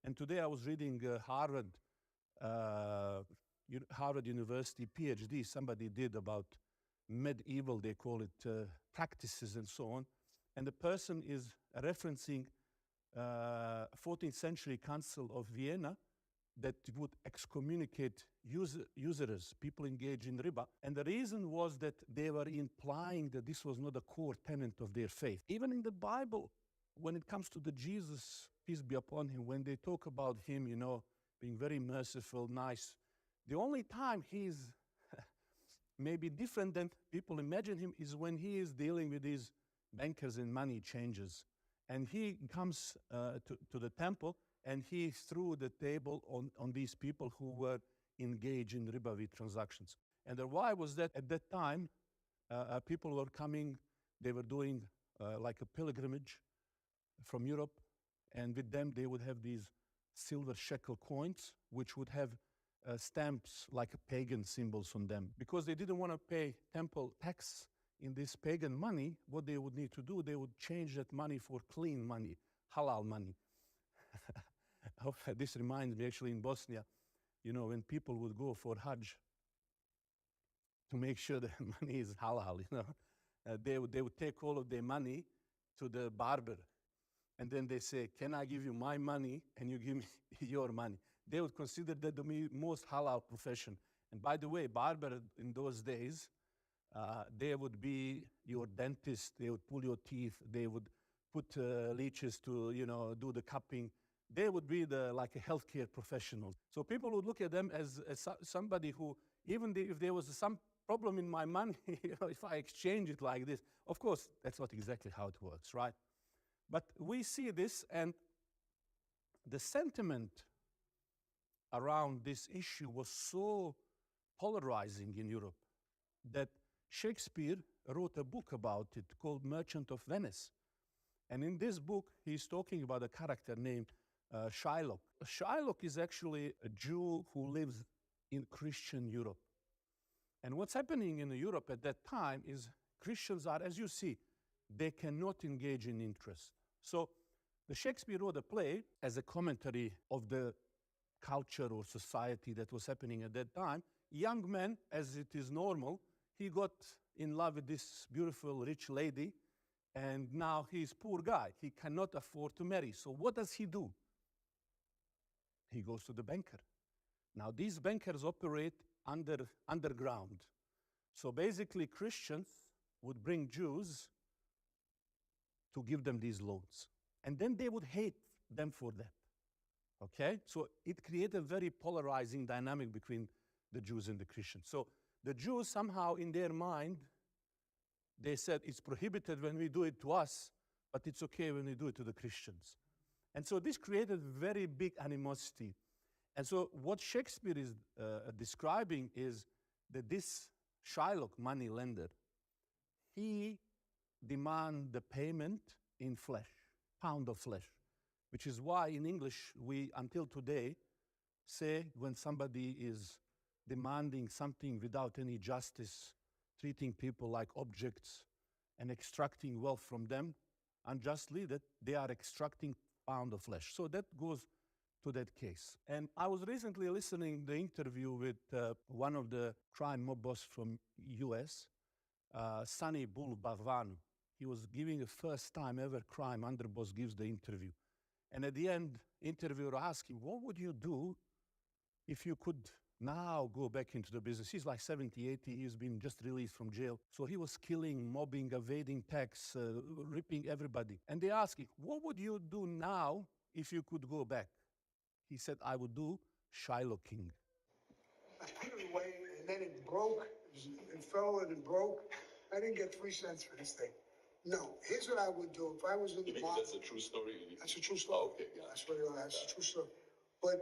And today I was reading Harvard University PhD somebody did about medieval, they call it, practices and so on. And the person is referencing 14th century Council of Vienna that would excommunicate usurers, people engaged in riba. And the reason was that they were implying that this was not a core tenet of their faith. Even in the Bible, when it comes to the Jesus, peace be upon him, when they talk about him, you know, being very merciful, nice, the only time he's maybe different than people imagine him is when he is dealing with these bankers and money changers. And he comes to the temple and he threw the table on these people who were engaged in Ribawi transactions. And why was that? At that time, people were coming, they were doing like a pilgrimage from Europe, and with them they would have these silver shekel coins, which would have stamps like pagan symbols on them. Because they didn't want to pay temple tax in this pagan money, what they would need to do, they would change that money for clean money, halal money. This reminds me actually in Bosnia, you know, when people would go for Hajj to make sure the money is halal, you know, they would take all of their money to the barber. And then they say, can I give you my money and you give me your money? They would consider that the most halal profession. And by the way, barber in those days, they would be your dentist. They would pull your teeth. They would put leeches to, you know, do the cupping. They would be like a healthcare professional. So people would look at them as somebody who, even if there was some problem in my money, you know, if I exchange it like this, of course, that's not exactly how it works, right? But we see this, and the sentiment around this issue was so polarizing in Europe that Shakespeare wrote a book about it called Merchant of Venice. And in this book, he's talking about a character named Shylock. Shylock is actually a Jew who lives in Christian Europe. And what's happening in Europe at that time is Christians are, as you see, they cannot engage in interest. So the Shakespeare wrote a play as a commentary of the culture or society that was happening at that time. Young man, as it is normal, he got in love with this beautiful rich lady, and now he's poor guy. He cannot afford to marry. So what does he do? He goes to the banker. Now these bankers operate underground. So basically Christians would bring Jews to give them these loans. And then they would hate them for that. Okay? So it created a very polarizing dynamic between the Jews and the Christians. So the Jews somehow in their mind, they said it's prohibited when we do it to us, but it's okay when we do it to the Christians. And so this created very big animosity. And so what Shakespeare is describing is that this Shylock money lender, he demand the payment in flesh, pound of flesh, which is why in English we, until today, say when somebody is demanding something without any justice, treating people like objects and extracting wealth from them unjustly, that they are extracting pound of flesh. So that goes to that case. And I was recently listening the interview with one of the crime mob boss from US, Sunny Bull Bhagwan. He was giving a first time ever crime underboss gives the interview. And at the end, interviewer asked him, what would you do if you could now go back into the business? He's like 70, 80, he's been just released from jail. So he was killing, mobbing, evading tax, ripping everybody. And they asked him, what would you do now if you could go back? He said, I would do Shylocking. I put it away, and then it broke, it fell and it broke. I didn't get 3 cents for this thing. No, here's what I would do if I was in the market. That's a true story? That's a true story. Oh, okay, yeah. That's a true story. But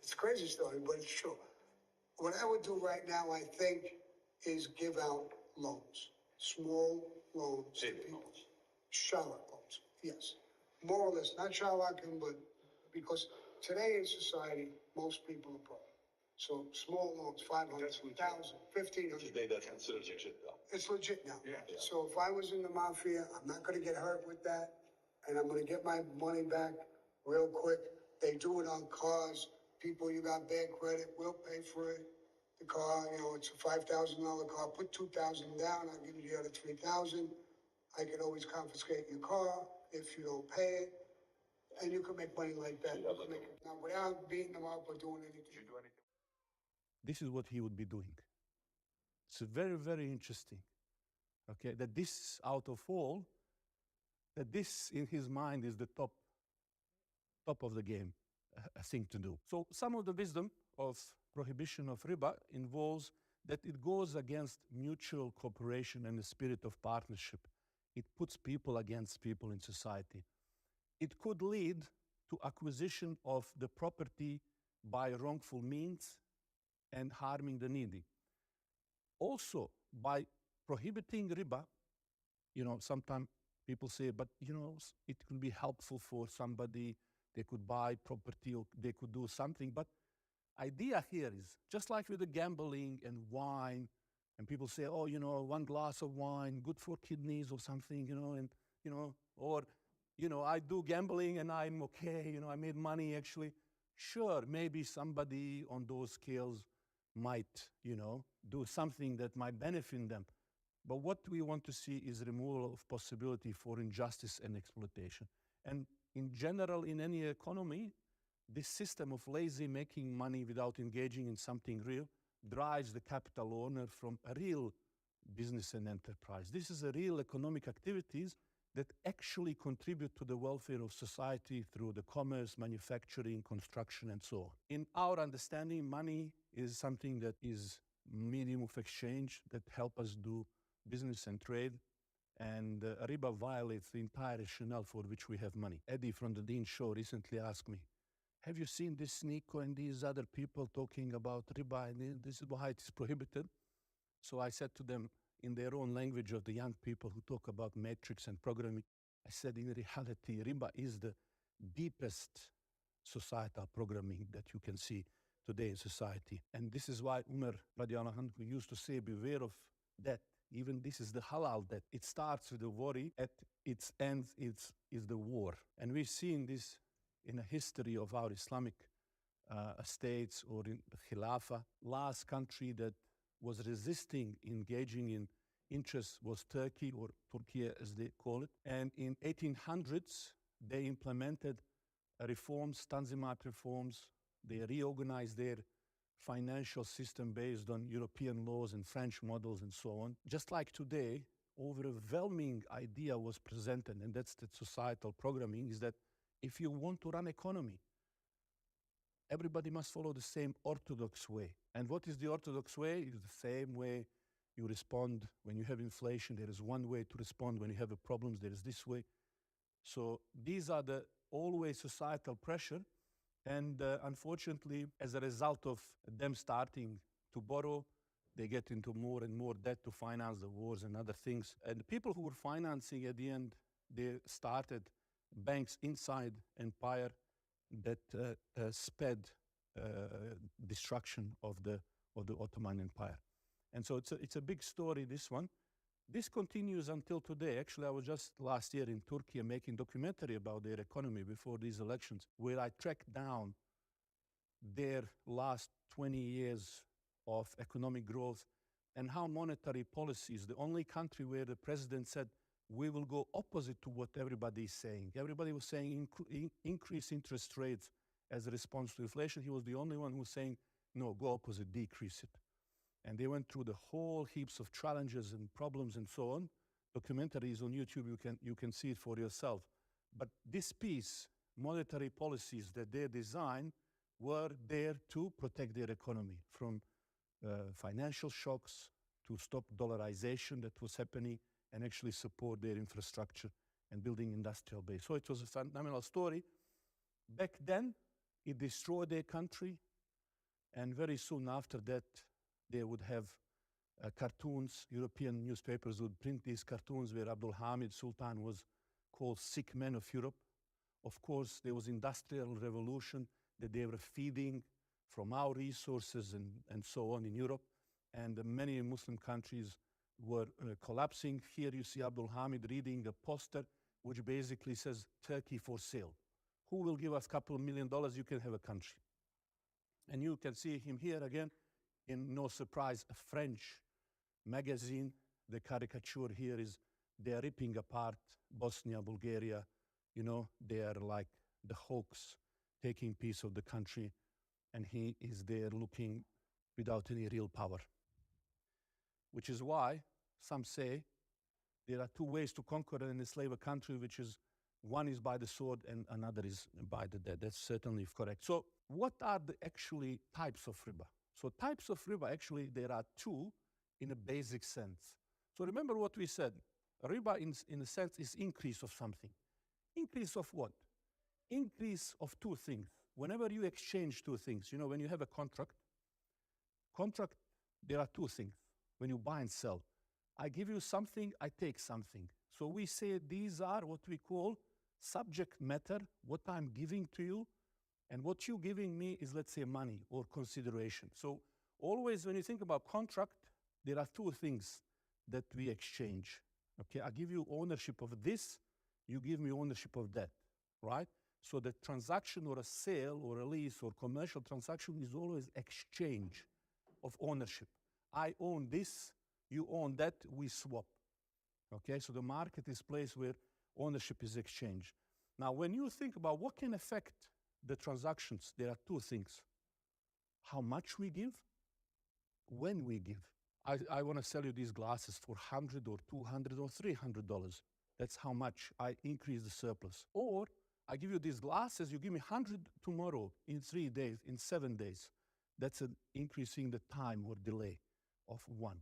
it's a crazy story, but it's true. What I would do right now, I think, is give out loans. Small loans to people. Shylock loans, yes. More or less, not Shylocking, but because today in society, most people are broke. So small loans, 500,000, 1,500. Today that's considered legit though. It's legit now. Yeah. So if I was in the mafia, I'm not going to get hurt with that, and I'm going to get my money back real quick. They do it on cars. People, you got bad credit, we'll pay for it. The car, it's a $5,000 car. Put $2,000 down. I'll give you the other $3,000. I can always confiscate your car if you don't pay it, and you can make money like that. You can make it now without beating them up or doing anything. Did you do anything? This is what he would be doing. It's very, very interesting. Okay, that this out of all, that this in his mind is the top of the game, a thing to do. So some of the wisdom of prohibition of riba involves that it goes against mutual cooperation and the spirit of partnership. It puts people against people in society. It could lead to acquisition of the property by wrongful means and harming the needy. Also, by prohibiting riba, sometimes people say, but it could be helpful for somebody. They could buy property or they could do something. But idea here is just like with the gambling and wine, and people say, oh, one glass of wine, good for kidneys or something, or I do gambling and I'm okay, I made money actually. Sure, maybe somebody on those scales might, do something that might benefit them. But what we want to see is removal of possibility for injustice and exploitation. And in general, in any economy, this system of lazy making money without engaging in something real drives the capital owner from a real business and enterprise. This is a real economic activities that actually contribute to the welfare of society through the commerce, manufacturing, construction, and so on. In our understanding, money is something that is medium of exchange that help us do business and trade, and riba violates the entire rationale for which we have money. Eddie from the Dean Show recently asked me, have you seen this Nico and these other people talking about riba and this is why it is prohibited? So I said to them in their own language of the young people who talk about matrix and programming, I said in reality, riba is the deepest societal programming that you can see today in society. And this is why Umar radiallahu anhu used to say, beware of debt. Even this is the halal debt. It starts with the worry, at its end is the war. And we've seen this in a history of our Islamic states or in the Khilafah. Last country that was resisting engaging in interest was Turkey, or Turkiye as they call it. And in 1800s, they implemented reforms, Tanzimat reforms. They reorganized their financial system based on European laws and French models and so on. Just like today, overwhelming idea was presented, and that's the societal programming, is that If you want to run economy, everybody must follow the same orthodox way. And what is the orthodox way? It's the same way you respond when you have inflation. There is one way to respond when you have problems. There is this way. So these are the always societal pressure. And unfortunately, as a result of them starting to borrow, they get into more and more debt to finance the wars and other things. And the people who were financing at the end, they started banks inside empire that sped destruction of the Ottoman Empire. And so it's a big story, this one. This continues until today. Actually, I was just last year in Turkiye making documentary about their economy before these elections, where I tracked down their last 20 years of economic growth and how monetary policies, the only country where the president said, we will go opposite to what everybody is saying. Everybody was saying increase interest rates as a response to inflation. He was the only one who was saying, no, go opposite, decrease it. And they went through the whole heaps of challenges and problems and so on. Documentary is on YouTube, you can see it for yourself. But this piece, monetary policies that they designed, were there to protect their economy from financial shocks, to stop dollarization that was happening, and actually support their infrastructure and building industrial base. So it was a phenomenal story. Back then, it destroyed their country, and very soon after that, they would have cartoons. European newspapers would print these cartoons where Abdul Hamid Sultan was called sick man of Europe. Of course, there was industrial revolution that they were feeding from our resources and so on in Europe. And many Muslim countries were collapsing. Here you see Abdul Hamid reading a poster which basically says, Turkey for sale. Who will give us a couple of $1 million? You can have a country. And you can see him here again in, no surprise, a French magazine. The caricature here is they're ripping apart Bosnia, Bulgaria. You know, they are like the hawks taking piece of the country, and he is there looking without any real power. Which is why some say there are two ways to conquer and enslave a country, which is one is by the sword and another is by the dead. That's certainly correct. So what are the actually types of riba? So types of riba, actually, there are two in a basic sense. So remember what we said. Riba, in a sense, is increase of something. Increase of what? Increase of two things. Whenever you exchange two things, you know, when you have a contract, there are two things. When you buy and sell, I give you something, I take something. So we say these are what we call subject matter, what I'm giving to you, and what you're giving me is, let's say, money or consideration. So always when you think about contract, there are two things that we exchange. Okay, I give you ownership of this, you give me ownership of that, right? So the transaction or a sale or a lease or commercial transaction is always exchange of ownership. I own this, you own that, we swap. Okay, so the market is a place where ownership is exchanged. Now, when you think about what can affect the transactions, there are two things. How much we give, when we give. I want to sell you these glasses for $100 or $200 or $300. That's how much I increase the surplus. Or I give you these glasses, you give me 100 tomorrow, in 3 days, in 7 days. That's an increasing the time or delay of one.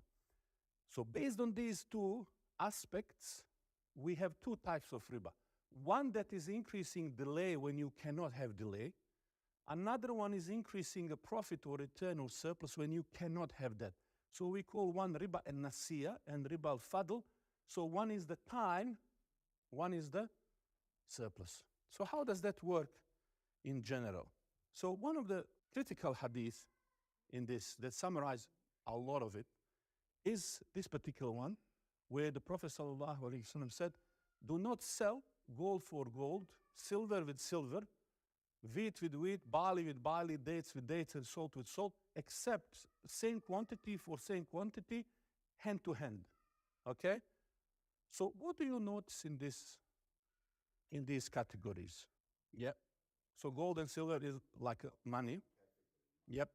So based on these two aspects, we have two types of riba. One that is increasing delay when you cannot have delay. Another one is increasing a profit or return or surplus when you cannot have that. So we call one riba al-nasiya and riba al-fadl. So one is the time, one is the surplus. So how does that work in general? So one of the critical hadith in this that summarize a lot of it is this particular one, where the Prophet ﷺ said, do not sell gold for gold, silver with silver, wheat with wheat, barley with barley, dates with dates, and salt with salt, except same quantity for same quantity, hand to hand. Okay? So what do you notice in these categories? Yep. So gold and silver is like money. Yep.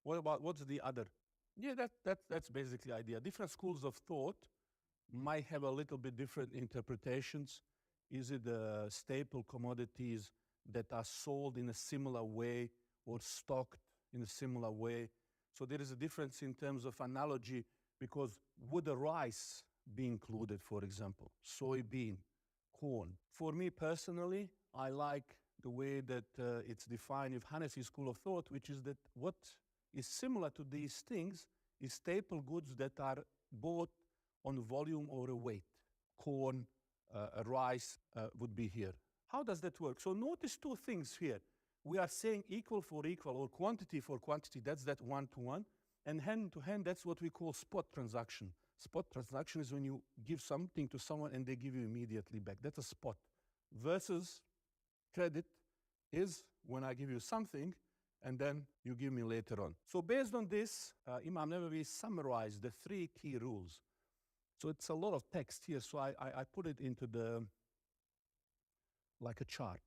What's the other? Yeah, that's basically the idea. Different schools of thought might have a little bit different interpretations Is it staple commodities that are sold in a similar way or stocked in a similar way? So there is a difference in terms of analogy, because would the rice be included, for example, soybean, corn? For me personally, I like the way that it's defined with Hanafi school of thought, which is that what is similar to these things is staple goods that are bought on volume or a weight. Corn, rice would be here. How does that work? So notice two things here. We are saying equal for equal or quantity for quantity. That's that one-to-one. And hand-to-hand, that's what we call spot transaction. Spot transaction is when you give something to someone and they give you immediately back. That's a spot. Versus credit is when I give you something and then you give me later on. So based on this, Imam Nawawi summarized the three key rules. So it's a lot of text here, so I put it into the, like a chart.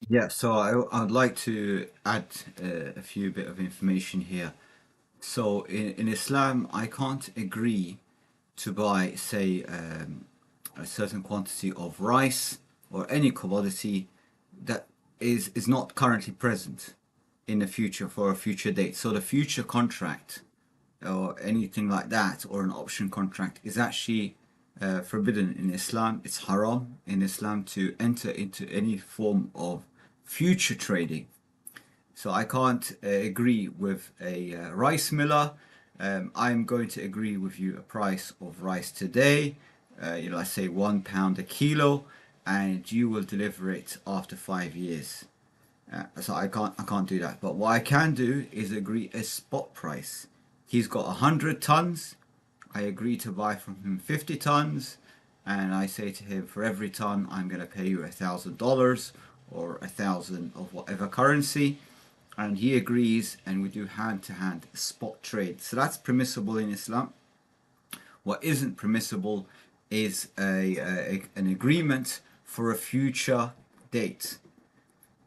Yeah, so I'd like to add a few bit of information here. So in Islam, I can't agree to buy, say, a certain quantity of rice or any commodity that is not currently present in the future for a future date. So the future contract or anything like that, or an option contract, is actually forbidden in Islam. It's haram in Islam to enter into any form of future trading. So I can't agree with a rice miller. I'm going to agree with you a price of rice today, let's say £1 a kilo, and you will deliver it after 5 years. So I can't do that. But what I can do is agree a spot price. He's got 100 tons. I agree to buy from him 50 tons, and I say to him, for every ton, I'm going to pay you $1,000 or 1,000 of whatever currency. And he agrees, and we do hand-to-hand spot trade. So that's permissible in Islam. What isn't permissible is an agreement for a future date.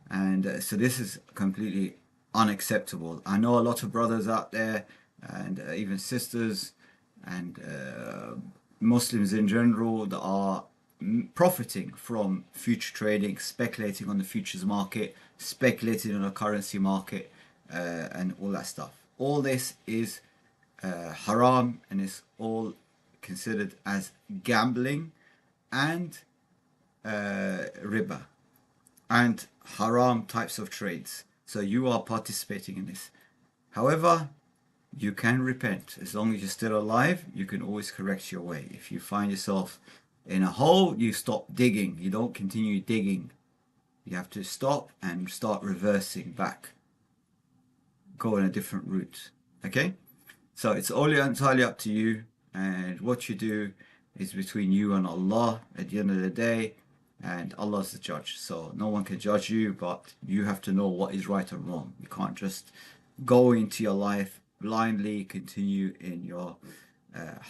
And so this is completely unacceptable. I know a lot of brothers out there, and even sisters, and Muslims in general, that are profiting from future trading, speculating on the futures market, speculating on the currency market, and all that stuff. All this is haram, and is all considered as gambling and riba and haram types of trades. So you are participating in this. However, you can repent. As long as you're still alive, you can always correct your way. If you find yourself in a hole, you stop digging. You don't continue digging. You have to stop and start reversing back. Go in a different route. Okay? So it's only entirely up to you. And what you do is between you and Allah at the end of the day. And Allah is the judge. So no one can judge you, but you have to know what is right and wrong. You can't just go into your life blindly, continue in your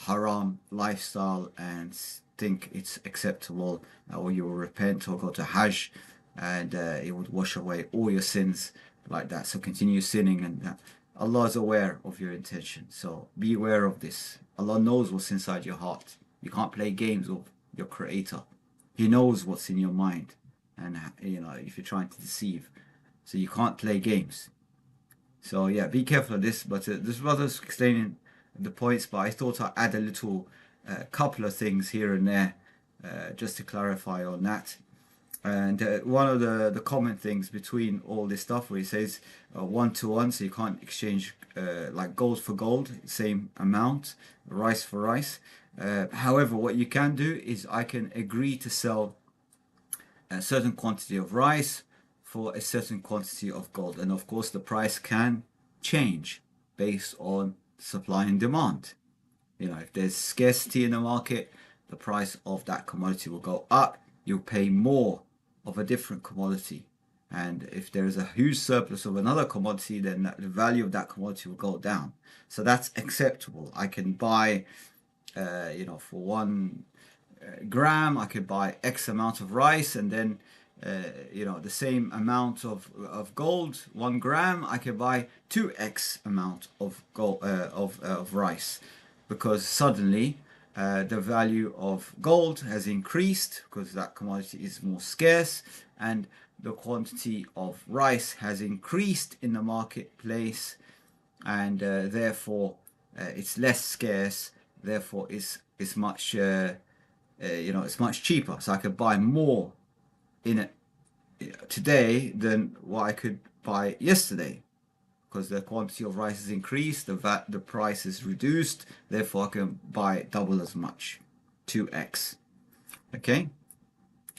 haram lifestyle and think it's acceptable, or you will repent or go to Hajj and it would wash away all your sins like that. So continue sinning, and Allah is aware of your intention. So be aware of this. Allah knows what's inside your heart. You can't play games with your Creator. He knows what's in your mind, and if you're trying to deceive, so you can't play games. So yeah, be careful of this. But this brother's explaining the points, but I thought I'd add a little couple of things here and there just to clarify on that. And one of the common things between all this stuff, where he says 1-to-1, so you can't exchange like gold for gold, same amount, rice for rice. However, what you can do is I can agree to sell a certain quantity of rice for a certain quantity of gold, and of course the price can change based on supply and demand. If there's scarcity in the market, the price of that commodity will go up. You'll pay more of a different commodity, and if there is a huge surplus of another commodity, then the value of that commodity will go down. So that's acceptable. I can buy for 1 gram I could buy X amount of rice, and then the same amount of gold, 1 gram, I could buy 2x amount of gold of rice, because suddenly The value of gold has increased because that commodity is more scarce, and the quantity of rice has increased in the marketplace, and therefore it's less scarce. Therefore, it's much it's much cheaper. So I could buy more in it today than what I could buy yesterday, because the quantity of rice is increased, the price is reduced, therefore I can buy double as much, 2x. Okay,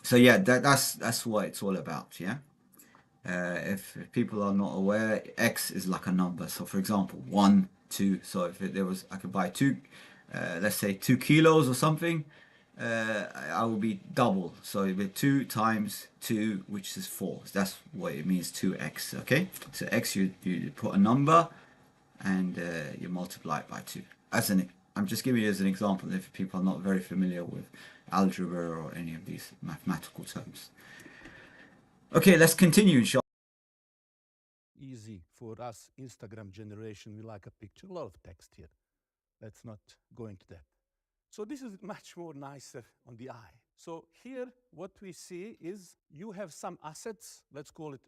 so yeah, that's what it's all about. Yeah, if people are not aware, x is like a number. So for example, 1, 2. So if there was, I could buy two, let's say 2 kilos or something. I will be double. So it'll be 2 times 2, which is 4. So that's what it means, 2x. Okay, so x, you put a number and you multiply it by 2. I'm just giving you as an example if people are not very familiar with algebra or any of these mathematical terms. Okay, let's continue, inshallah. Easy for us, Instagram generation, we like a picture, a lot of text here. Let's not go into that. So this is much more nicer on the eye. So here, what we see is you have some assets, let's call it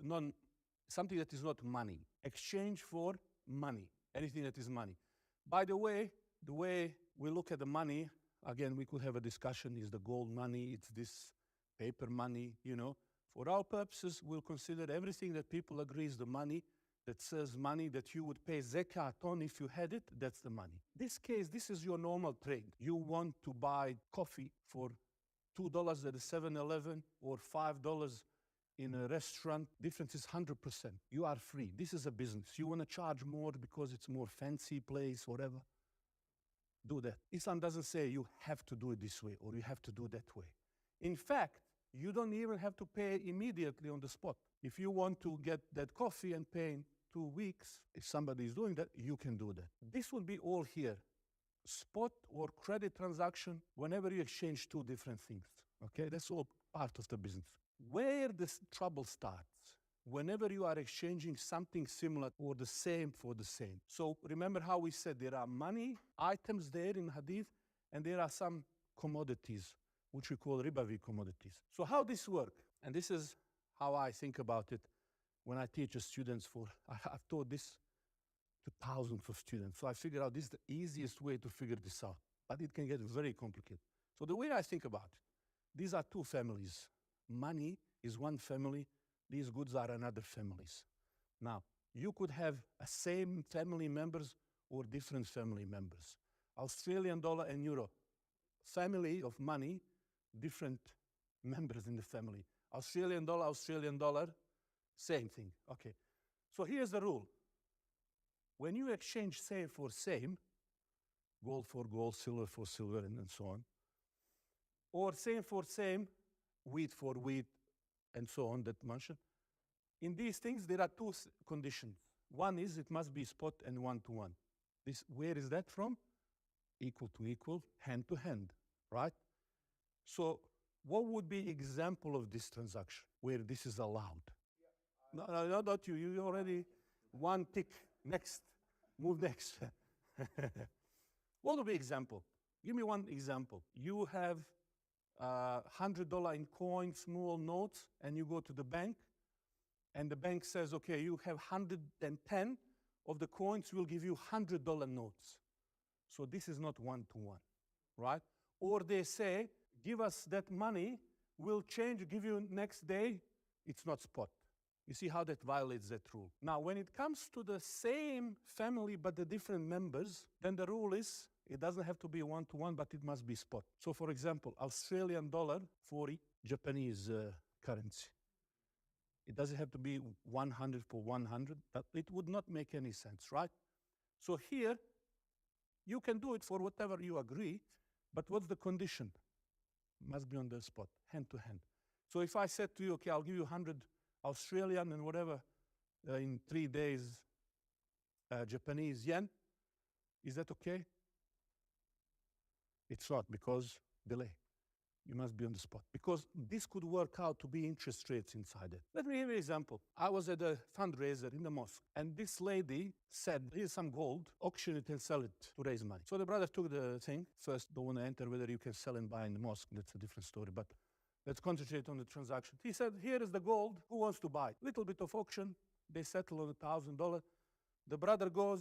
something that is not money, exchange for money, anything that is money. By the way we look at the money, again, we could have a discussion, is the gold money, it's this paper money, For our purposes, we'll consider everything that people agree is the money, that says money that you would pay zakat on if you had it, that's the money. This case, this is your normal trade. You want to buy coffee for $2 at a 7-Eleven or $5 in a restaurant, difference is 100%. You are free. This is a business. You want to charge more because it's more fancy place, whatever, do that. Islam doesn't say you have to do it this way or you have to do it that way. In fact, you don't even have to pay immediately on the spot. If you want to get that coffee and pay in 2 weeks, if somebody is doing that, you can do that. This will be all here. Spot or credit transaction, whenever you exchange two different things. Okay, that's all part of the business. Where this trouble starts, whenever you are exchanging something similar or the same for the same. So remember how we said there are money items there in hadith, and there are some commodities, which we call Ribawi commodities. So how this work? And this is how I think about it when I teach students I've taught this to thousands of students. So I figured out this is the easiest way to figure this out, but it can get very complicated. So the way I think about it, these are two families. Money is one family, these goods are another families. Now, you could have a same family members or different family members. Australian dollar and euro, family of money, different members in the family. Australian dollar, same thing. Okay, so here's the rule. When you exchange same for same, gold for gold, silver for silver, and so on, or same for same, wheat for wheat, and so on, that mentioned, in these things, there are two conditions. One is it must be spot and one-to-one. Where is that from? Equal to equal, hand to hand, right? So what would be example of this transaction where this is allowed? No, not you. You already one tick. Next. Move next. What would be example? Give me one example. You have $100 in coins, small notes, and you go to the bank, and the bank says, okay, you have 110 of the coins, we'll give you $100 notes. So this is not one-to-one, right? Or they say, give us that money, we'll give you next day, it's not spot. You see how that violates that rule. Now, when it comes to the same family but the different members, then the rule is it doesn't have to be one-to-one, but it must be spot. So, for example, Australian dollar, 40, Japanese currency. It doesn't have to be 100 for 100. It would not make any sense, right? So here, you can do it for whatever you agree, but what's the condition? Must be on the spot, hand to hand. So if I said to you, okay, I'll give you 100 Australian and whatever in 3 days Japanese yen, is that okay? It's not, because delay. You must be on the spot because this could work out to be interest rates inside it. Let me give you an example. I was at a fundraiser in the mosque, and this lady said, here's some gold, auction it and sell it to raise money. So the brother took the thing. First, don't want to enter whether you can sell and buy in the mosque. That's a different story. But let's concentrate on the transaction. He said, here is the gold. Who wants to buy? Little bit of auction. They settle on $1,000. The brother goes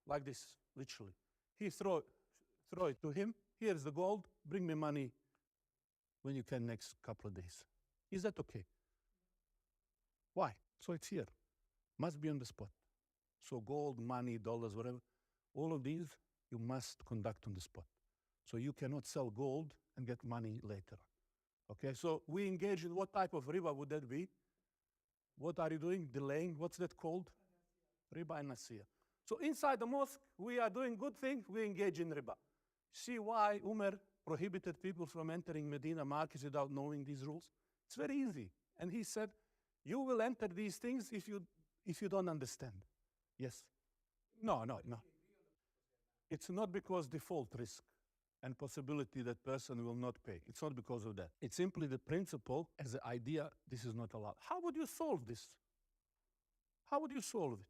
like this, literally. He throw it to him. Here's the gold. Bring me money when you can next couple of days. Is that okay? Why? So it's here. Must be on the spot. So gold, money, dollars, whatever, all of these you must conduct on the spot. So you cannot sell gold and get money later. Okay, so we engage in what type of riba would that be? What are you doing? Delaying. What's that called? Riba and nasiya. So inside the mosque, we are doing good things. We engage in riba. See why Umar prohibited people from entering Medina markets without knowing these rules? It's very easy. And he said, you will enter these things if you don't understand. Yes. No. It's not because default risk and possibility that person will not pay. It's not because of that. It's simply the principle as the idea, this is not allowed. How would you solve this? How would you solve it?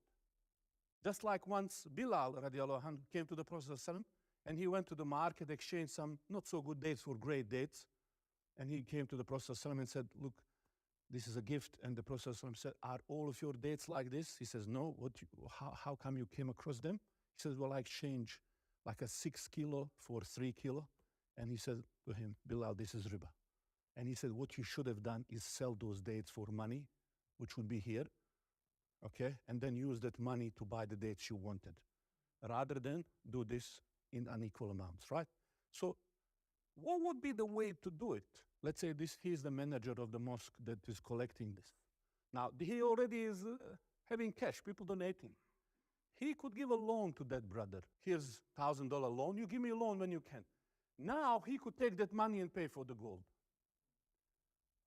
Just like once Bilal radiallahu anhu came to the Prophet ﷺ, and he went to the market, exchanged some not so good dates for great dates. And he came to the Prophet ﷺ and said, look, this is a gift. And the Prophet ﷺ said, are all of your dates like this? He says, no. How come you came across them? He says, well, I exchange like a 6 kilo for 3 kilo. And he said to him, Bilal, this is riba. And he said, what you should have done is sell those dates for money, which would be here, okay? And then use that money to buy the dates you wanted, rather than do this in unequal amounts, right? So what would be the way to do it? Let's say he is the manager of the mosque that is collecting this. Now, he already is having cash, people donating. He could give a loan to that brother. Here's $1,000 loan. You give me a loan when you can. Now he could take that money and pay for the gold.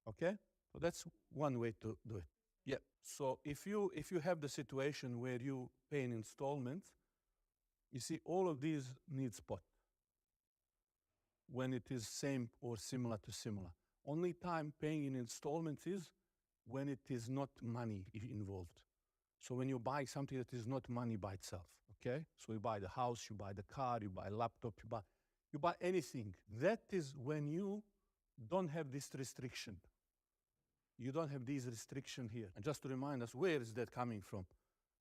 Okay? So that's one way to do it. Yeah. So if you have the situation where you pay in installments, you see all of these need spot when it is same or similar to similar. Only time paying in installments is when it is not money involved. So when you buy something that is not money by itself, okay? So you buy the house, you buy the car, you buy a laptop, you buy anything. That is when you don't have this restriction. You don't have these restriction here. And just to remind us, where is that coming from?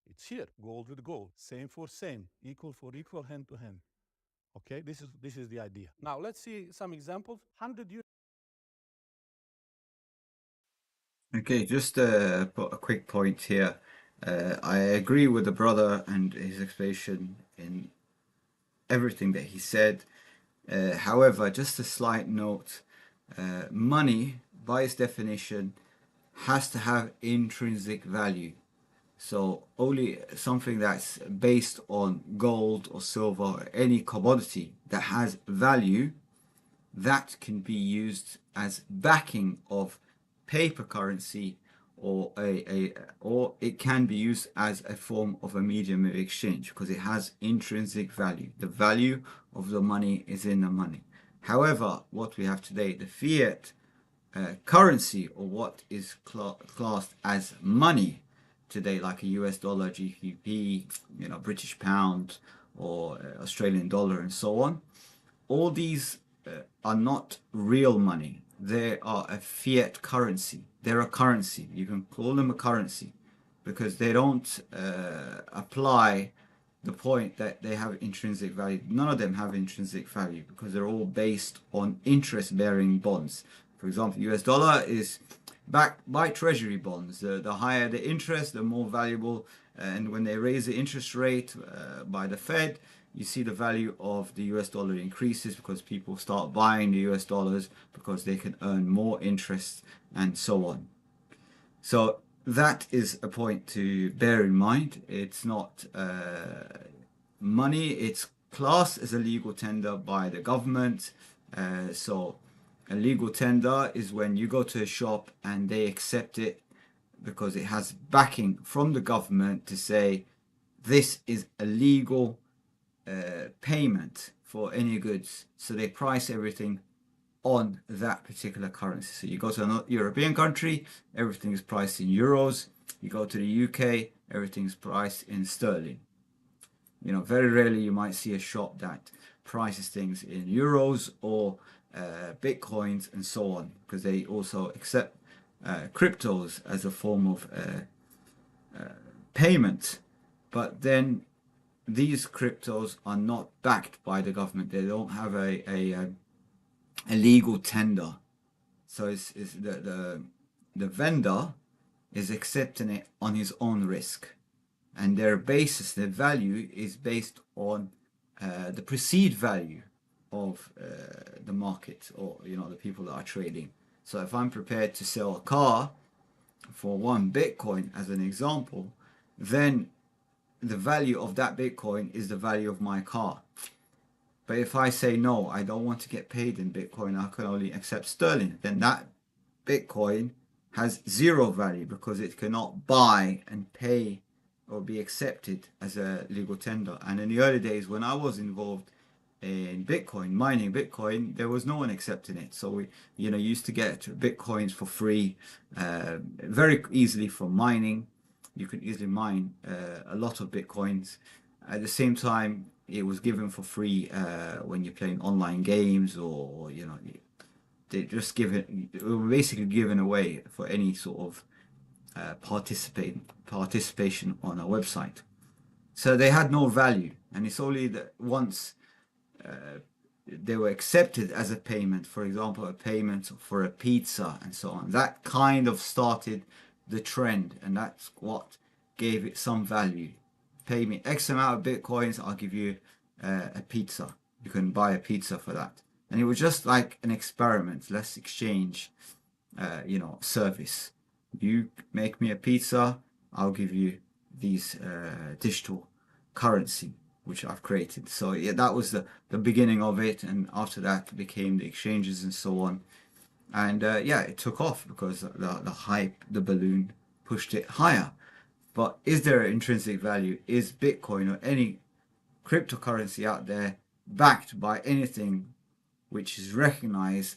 It's here, gold with gold, same for same, equal for equal, hand to hand. Okay, this is the idea. Now let's see some examples. 100 years. Okay, just put a quick point here. I agree with the brother and his explanation in everything that he said. However, just a slight note, money, by its definition, has to have intrinsic value. So only something that's based on gold or silver or any commodity that has value, that can be used as backing of paper currency, or or it can be used as a form of a medium of exchange because it has intrinsic value. The value of the money is in the money. However, what we have today, the fiat currency, or what is classed as money today, like a US dollar, GBP, British pound, or Australian dollar, and so on, all these are not real money. They are a fiat currency. They're a currency. You can call them a currency because they don't apply the point that they have intrinsic value. None of them have intrinsic value because they're all based on interest-bearing bonds. For example, US dollar is backed by treasury bonds. The higher the interest, the more valuable. And when they raise the interest rate by the Fed, you see the value of the US dollar increases because people start buying the US dollars because they can earn more interest and so on. So that is a point to bear in mind. It's not money, it's classed as a legal tender by the government. So a legal tender is when you go to a shop and they accept it because it has backing from the government to say this is a legal payment for any goods. So they price everything on that particular currency. So you go to a European country, everything is priced in euros. You go to the UK, everything's priced in sterling. You know, very rarely you might see a shop that prices things in euros or bitcoins and so on, because they also accept cryptos as a form of payment. But then these cryptos are not backed by the government. They don't have a legal tender. So it's the vendor is accepting it on his own risk, and their basis, their value, is based on the perceived value of the market, or the people that are trading. So if I'm prepared to sell a car for 1 Bitcoin as an example, then the value of that Bitcoin is the value of my car. But if I say no, I don't want to get paid in Bitcoin, I can only accept sterling, then that Bitcoin has zero value because it cannot buy and pay or be accepted as a legal tender. And in the early days when I was involved in Bitcoin, mining Bitcoin, there was no one accepting it. So we, used to get Bitcoins for free, very easily from mining. You could easily mine a lot of Bitcoins. At the same time, it was given for free when you're playing online games, or they just were basically given away for any sort of participation on a website. So they had no value, and it's only that once they were accepted as a payment, for example, a payment for a pizza and so on, that kind of started the trend, and that's what gave it some value. Pay me X amount of Bitcoins, I'll give you a pizza. You can buy a pizza for that. And it was just like an experiment. Let's exchange, service. You make me a pizza, I'll give you these digital currency which I've created. So yeah, that was the beginning of it, and after that became the exchanges and so on. And yeah, it took off because the hype, the balloon pushed it higher. But is there an intrinsic value? Is Bitcoin or any cryptocurrency out there backed by anything which is recognized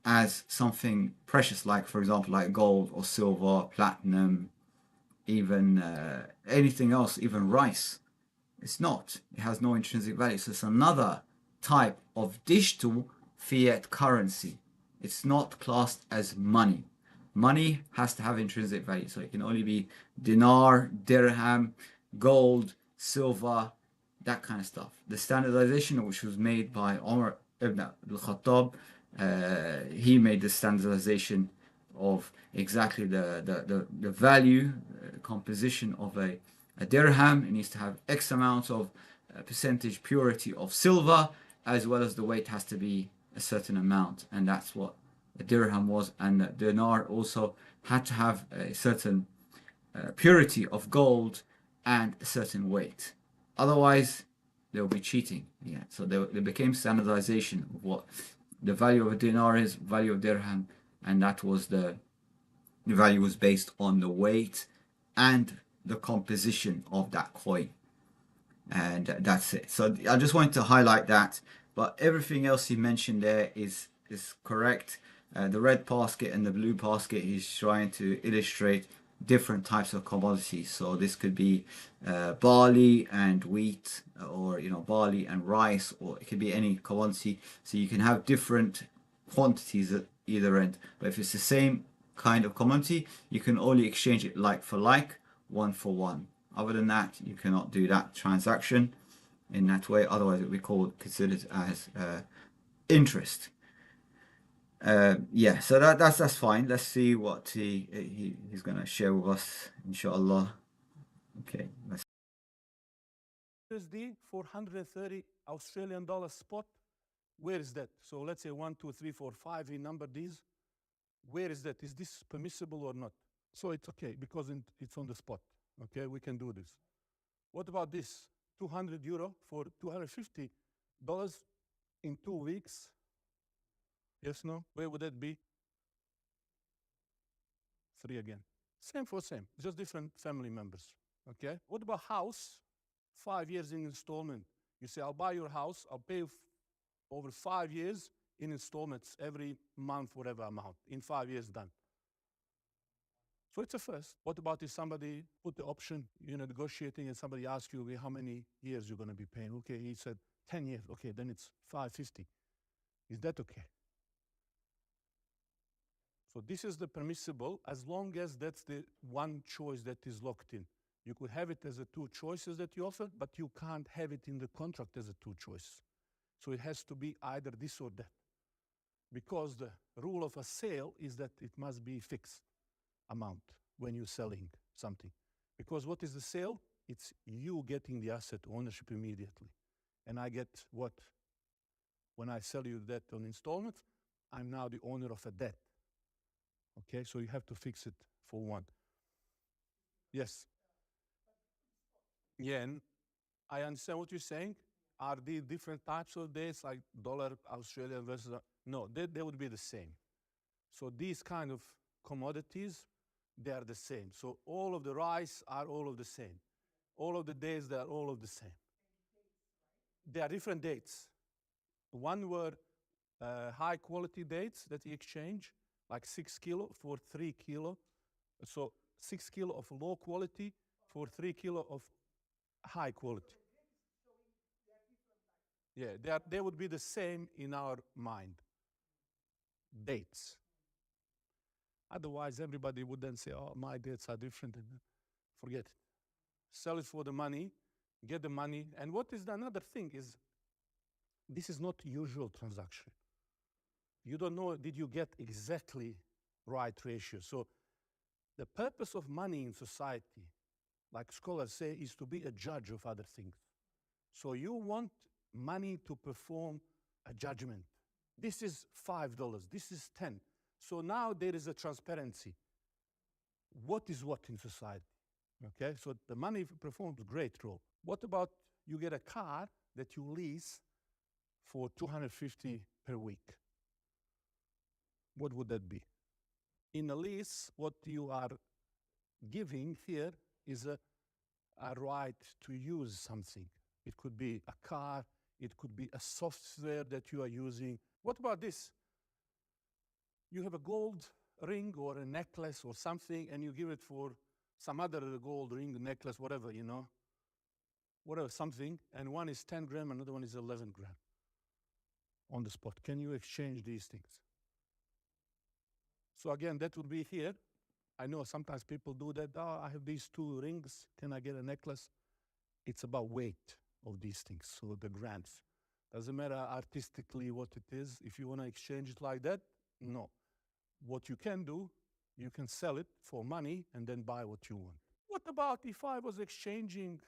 as something precious, like, for example, like gold or silver, platinum, even anything else, even rice? It's not. It has no intrinsic value. So it's another type of digital fiat currency. It's not classed as money. Money has to have intrinsic value. So it can only be dinar, dirham, gold, silver, that kind of stuff. The standardization, which was made by Umar ibn al-Khattab, he made the standardization of exactly the value, composition of a dirham. It needs to have X amount of percentage purity of silver, as well as the weight has to be a certain amount, and that's what a dirham was. And the dinar also had to have a certain purity of gold and a certain weight. Otherwise, they'll be cheating. Yeah. So there became standardization of what the value of a dinar is, value of dirham, and that was the value was based on the weight and the composition of that coin. And that's it. So I just wanted to highlight that. But everything else he mentioned there is correct. The red basket and the blue basket, he's trying to illustrate different types of commodities. So this could be barley and wheat, or barley and rice, or it could be any commodity. So you can have different quantities at either end. But if it's the same kind of commodity, you can only exchange it like for like, one for one. Other than that, you cannot do that transaction in that way. Otherwise, it would be considered as interest. Yeah, so that's fine. Let's see what he's going to share with us, inshallah. Okay, let's. USD 430 Australian dollar spot. Where is that? So let's say 1, 2, 3, 4, 5. He numbered these. Where is that? Is this permissible or not? So it's okay because it's on the spot. Okay, we can do this. What about this? 200 euro for $250 in 2 weeks? Yes, no? Where would that be? 3 again. Same for same, just different family members. Okay? What about house? 5 years in installment. You say, I'll buy your house, I'll pay over 5 years, in installments every month, whatever amount, in 5 years done. So it's a first. What about if somebody put the option, you're negotiating and somebody asks you, okay, how many years you're going to be paying? Okay, he said 10 years. Okay, then it's 550. Is that okay? So this is the permissible, as long as that's the one choice that is locked in. You could have it as a two choices that you offer, but you can't have it in the contract as a two choice. So it has to be either this or that. Because the rule of a sale is that it must be fixed amount when you're selling something. Because what is the sale? It's you getting the asset ownership immediately. And I get what? When I sell you that on installment, I'm now the owner of a debt. Okay, so you have to fix it for one. Yes. Yeah, and I understand what you're saying. Are these different types of dates, like dollar Australian versus... No, they would be the same. So these kind of commodities, they are the same. So all of the rice are all of the same. All of the days, they are all of the same. They are different dates. One were high quality dates that you exchange, like 6 kilo for 3 kilo. So 6 kilo of low quality for 3 kilo of high quality. Yeah, they would be the same in our mind. Dates. Otherwise, everybody would then say, oh, my dates are different. And forget it. Sell it for the money, get the money. And what is the another thing is, this is not usual transaction. You don't know, did you get exactly right ratio? So the purpose of money in society, like scholars say, is to be a judge of other things. So you want money to perform a judgment. This is $5, this is 10. So now there is a transparency. What is what in society? Okay, so the money performs a great role. What about you get a car that you lease for $250 per week? What would that be? In a lease, what you are giving here is a right to use something. It could be a car, it could be a software that you are using. What about this? You have a gold ring or a necklace or something, and you give it for some other gold ring, necklace, whatever, whatever, something, and one is 10 gram, another one is 11 gram on the spot. Can you exchange these things? So again, that would be here. I know sometimes people do that. Oh, I have these 2 rings. Can I get a necklace? It's about weight of these things, so the grams. Doesn't matter artistically what it is. If you want to exchange it like that, no. What you can do, you can sell it for money and then buy what you want. What about if I was exchanging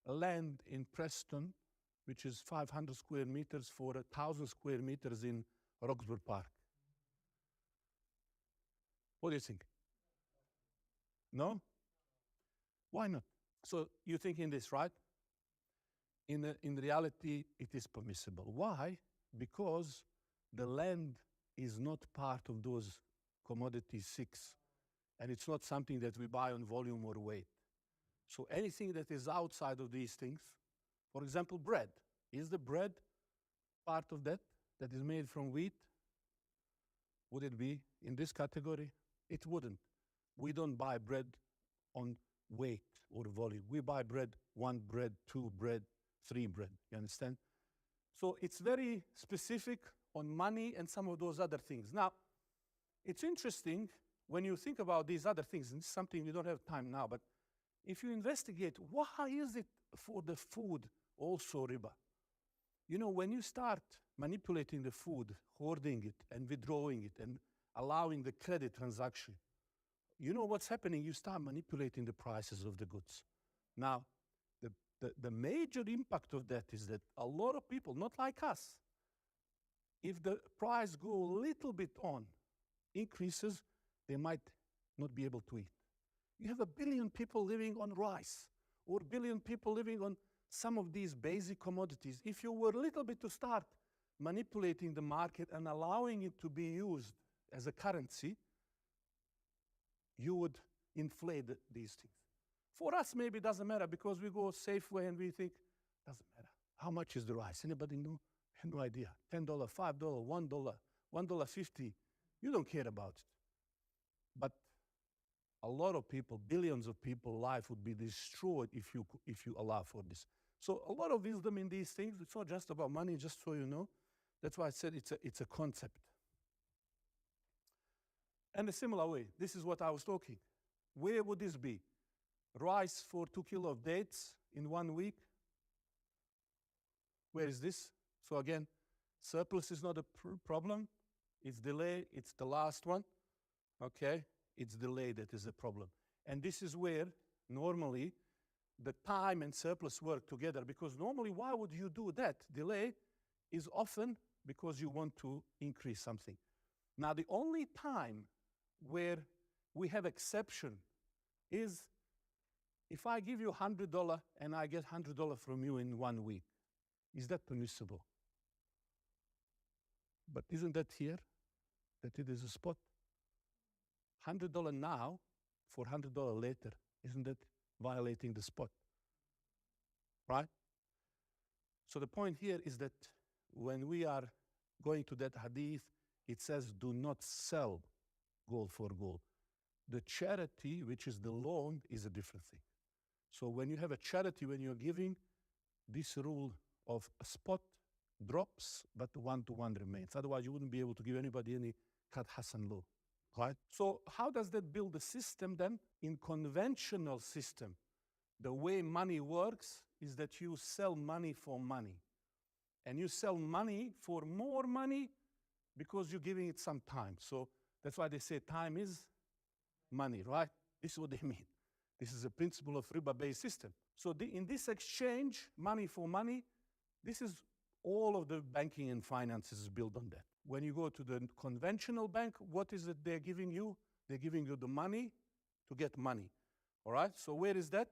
a land in Preston, which is 500 square meters, for 1,000 square meters in Roxburgh Park? What do you think? No? Why not? So you're thinking this, right? In reality, it is permissible. Why? Because the land is not part of those commodity 6, and it's not something that we buy on volume or weight. So anything that is outside of these things, for example, bread. Is the bread part of that is made from wheat? Would it be in this category? It wouldn't. We don't buy bread on weight or volume. We buy bread, 1 bread, 2 bread, 3 bread. You understand? So it's very specific on money and some of those other things. Now, it's interesting when you think about these other things, and it's something we don't have time now, but if you investigate, why is it for the food also riba? When you start manipulating the food, hoarding it and withdrawing it and allowing the credit transaction, you know what's happening? You start manipulating the prices of the goods. Now, the major impact of that is that a lot of people, not like us, if the price go a little bit on, increases, they might not be able to eat. You have 1 billion people living on rice, or 1 billion people living on some of these basic commodities. If you were a little bit to start manipulating the market and allowing it to be used as a currency, you would inflate these things. For us, maybe it doesn't matter because we go Safeway and we think, doesn't matter. How much is the rice? Anybody know? have no idea. $10, $5, $1, $1.50. You don't care about it. But a lot of people, billions of people, life would be destroyed if you allow for this. So a lot of wisdom in these things. It's not just about money, just so you know. That's why I said it's a concept. And a similar way, this is what I was talking. Where would this be? Rice for 2 kilos of dates in 1 week? Where is this? So again, surplus is not a problem. It's delay. It's the last one. Okay? It's delay that is the problem. And this is where normally the time and surplus work together, because normally why would you do that? Delay is often because you want to increase something. Now, the only time where we have exception is if I give you $100 and I get $100 from you in 1 week. Is that permissible? But isn't that here, that it is a spot? $100 now for $100 later, isn't that violating the spot? Right? So the point here is that when we are going to that hadith, it says, do not sell gold for gold. The charity, which is the loan, is a different thing. So when you have a charity, when you're giving, this rule of a spot drops, but one-to-one remains. Otherwise, you wouldn't be able to give anybody any Qad Hasan law, right? So how does that build the system then? In conventional system, the way money works is that you sell money for money. And you sell money for more money because you're giving it some time. So that's why they say time is money, right? This is what they mean. This is a principle of riba-based system. So in this exchange, money for money, this is all of the banking and finances is built on that. When you go to the conventional bank, what is it they're giving you? They're giving you the money to get money, all right? So where is that?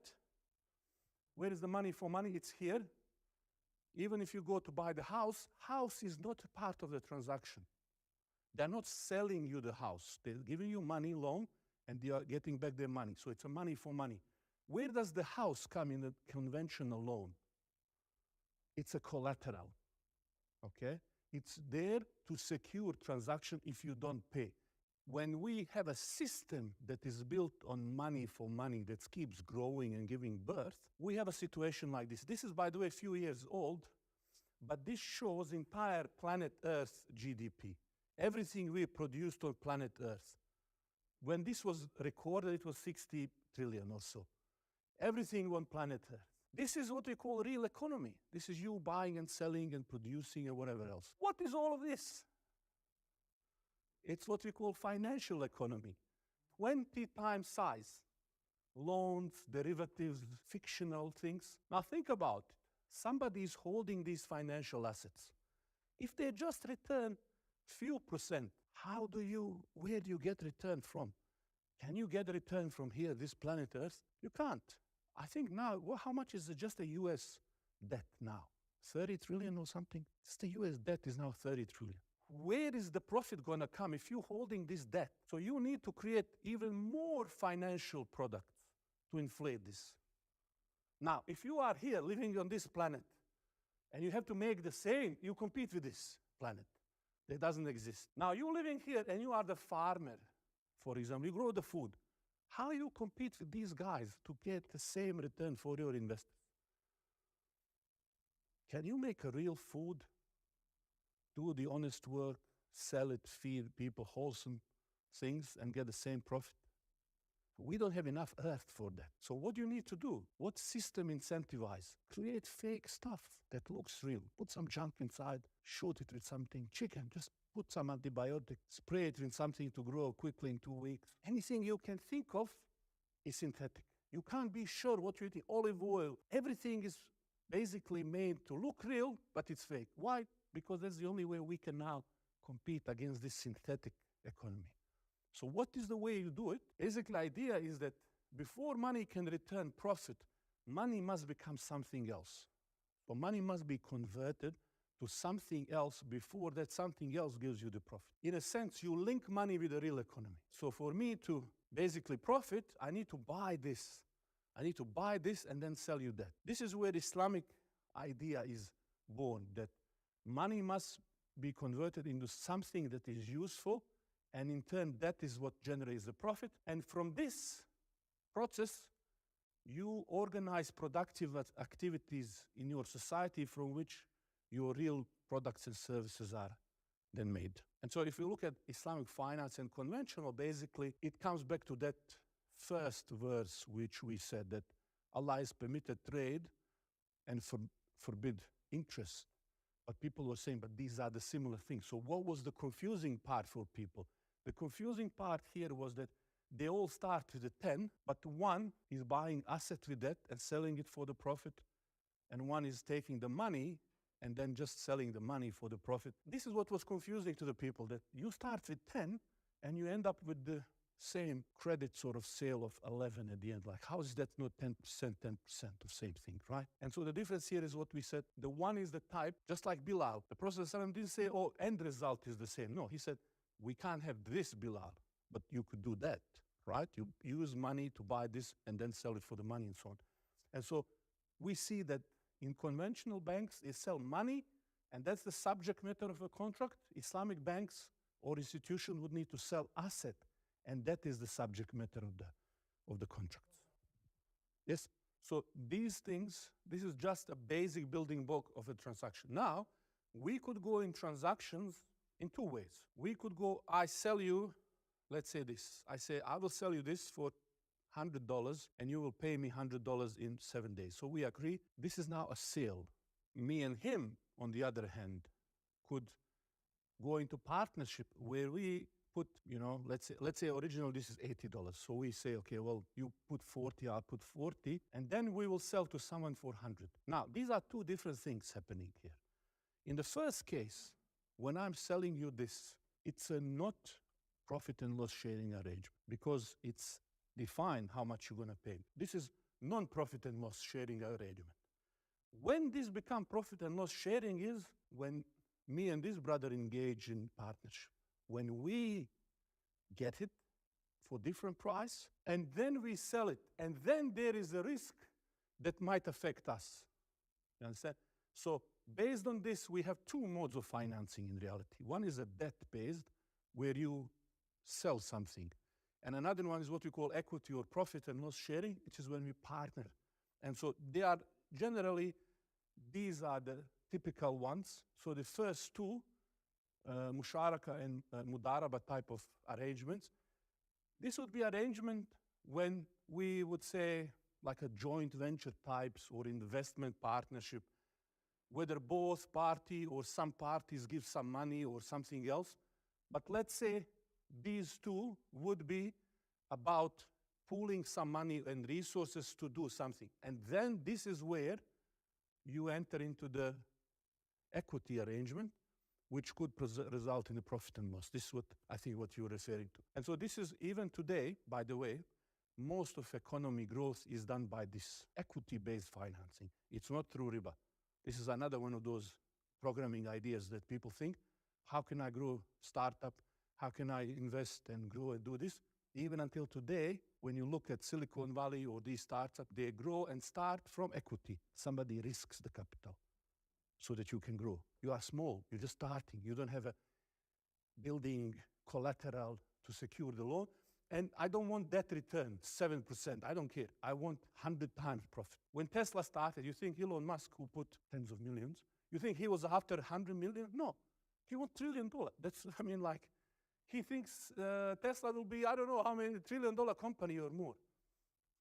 Where is the money for money? It's here. Even if you go to buy the house is not a part of the transaction. They're not selling you the house. They're giving you money, loan, and they are getting back their money. So it's a money for money. Where does the house come in a conventional loan? It's a collateral, okay? It's there to secure transaction if you don't pay. When we have a system that is built on money for money that keeps growing and giving birth, we have a situation like this. This is, by the way, a few years old, but this shows entire planet Earth GDP. Everything we produced on planet Earth. When this was recorded, it was 60 trillion or so. Everything on planet Earth. This is what we call real economy. This is you buying and selling and producing and whatever else. What is all of this? It's what we call financial economy. 20 times size. Loans, derivatives, fictional things. Now think about it. Somebody is holding these financial assets. If they just return few percent, where do you get return from? Can you get a return from here, this planet Earth? You can't. I think now, how much is just the US debt now? 30 trillion or something? Just the US debt is now 30 trillion. Where is the profit going to come if you're holding this debt? So you need to create even more financial products to inflate this. Now, if you are here living on this planet and you have to make the same, you compete with this planet. That doesn't exist. Now, you're living here and you are the farmer, for example. You grow the food. How you compete with these guys to get the same return for your investors? Can you make a real food, do the honest work, sell it, feed people wholesome things, and get the same profit? We don't have enough earth for that. So what do you need to do? What system incentivize? Create fake stuff that looks real. Put some junk inside, shoot it with something. Chicken, just put some antibiotic, spray it with something to grow quickly in 2 weeks. Anything you can think of is synthetic. You can't be sure what you eat. Olive oil, everything is basically made to look real, but it's fake. Why? Because that's the only way we can now compete against this synthetic economy. So what is the way you do it? Basically, the idea is that before money can return profit, money must become something else. So money must be converted to something else before that something else gives you the profit. In a sense, you link money with the real economy. So for me to basically profit, I need to buy this. I need to buy this and then sell you that. This is where the Islamic idea is born, that money must be converted into something that is useful, and in turn, that is what generates the profit. And from this process, you organize productive activities in your society from which your real products and services are then made. And so if you look at Islamic finance and conventional, basically, it comes back to that first verse, which we said that Allah has permitted trade and forbid interest. But people were saying, but these are the similar things. So what was the confusing part for people? The confusing part here was that they all start with a 10, but one is buying asset with that and selling it for the profit, and one is taking the money and then just selling the money for the profit. This is what was confusing to the people, that you start with 10 and you end up with the same credit sort of sale of 11 at the end. Like, how is that not 10%, 10% of same thing, right? And so the difference here is what we said. The one is the type, just like Bilal. The Prophet ﷺ didn't say, oh, end result is the same. No, he said, we can't have this Bilal, but you could do that, right? You use money to buy this and then sell it for the money and so on. And so we see that in conventional banks, they sell money, and that's the subject matter of a contract. Islamic banks or institution would need to sell asset, and that is the subject matter of the contracts. Yes? So these things, this is just a basic building block of a transaction. Now, we could go in transactions in two ways. We could go, I sell you, let's say this. I say, I will sell you this for $100 and you will pay me $100 in 7 days. So we agree, this is now a sale. Me and him, on the other hand, could go into partnership where we put, let's say original this is $80. So we say, okay, well, you put 40, I'll put 40, and then we will sell to someone for 100. Now, these are two different things happening here. In the first case, when I'm selling you this, it's a not profit and loss sharing arrangement because it's defined how much you're going to pay. This is non-profit and loss sharing arrangement. When this becomes profit and loss sharing is when me and this brother engage in partnership. When we get it for different price, and then we sell it, and then there is a risk that might affect us. You understand? So based on this, we have two modes of financing in reality. One is a debt-based, where you sell something. And another one is what we call equity or profit and loss sharing, which is when we partner. And so they are generally, these are the typical ones. So the first two, musharaka and mudaraba type of arrangements, this would be arrangement when we would say like a joint venture types or investment partnership, whether both party or some parties give some money or something else. But let's say these two would be about pooling some money and resources to do something. And then this is where you enter into the equity arrangement, which could result in a profit and loss. This is what I think what you're referring to. And so this is, even today, by the way, most of economy growth is done by this equity-based financing. It's not through riba. This is another one of those programming ideas that people think, how can I grow startup? How can I invest and grow and do this? Even until today, when you look at Silicon Valley or these startups, they grow and start from equity. Somebody risks the capital so that you can grow. You are small, you're just starting. You don't have a building collateral to secure the loan. And I don't want that return, 7%. I don't care. I want 100 times profit. When Tesla started, you think Elon Musk, who put tens of millions, you think he was after 100 million? No, he wants $1 trillion. That's, he thinks Tesla will be, I don't know how many $1 trillion company or more.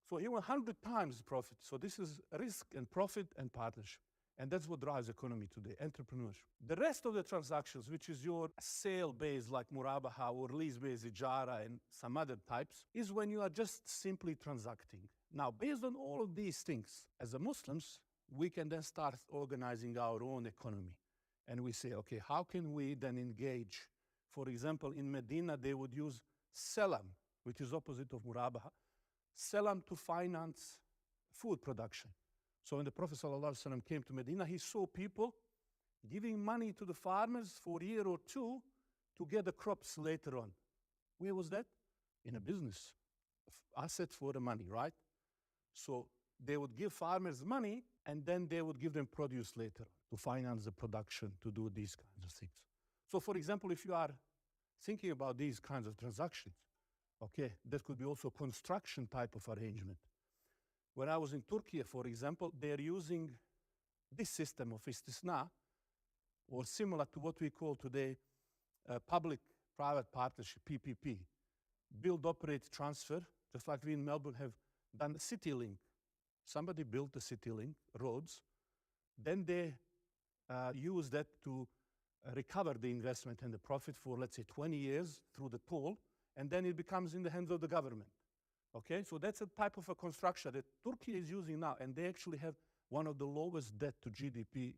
So he wants 100 times profit. So this is risk and profit and partnership. And that's what drives economy today, entrepreneurship. The rest of the transactions, which is your sale-based like murabaha or lease-based ijara and some other types, is when you are just simply transacting. Now, based on all of these things, as a Muslims, we can then start organizing our own economy. And we say, okay, how can we then engage? For example, in Medina, they would use salam, which is opposite of murabaha, salam to finance food production. So when the Prophet ﷺ came to Medina, he saw people giving money to the farmers for a year or two to get the crops later on. Where was that? In a business. Asset for the money, right? So they would give farmers money, and then they would give them produce later to finance the production, to do these kinds of things. So for example, if you are thinking about these kinds of transactions, okay, that could be also construction type of arrangement. When I was in Turkiye, for example, they're using this system of istisna, or similar to what we call today public-private partnership, PPP, build, operate, transfer, just like we in Melbourne have done CityLink. Somebody built the CityLink roads, then they use that to recover the investment and the profit for, let's say, 20 years through the toll, and then it becomes in the hands of the government. Okay, so that's a type of a construction that Turkey is using now, and they actually have one of the lowest debt to GDP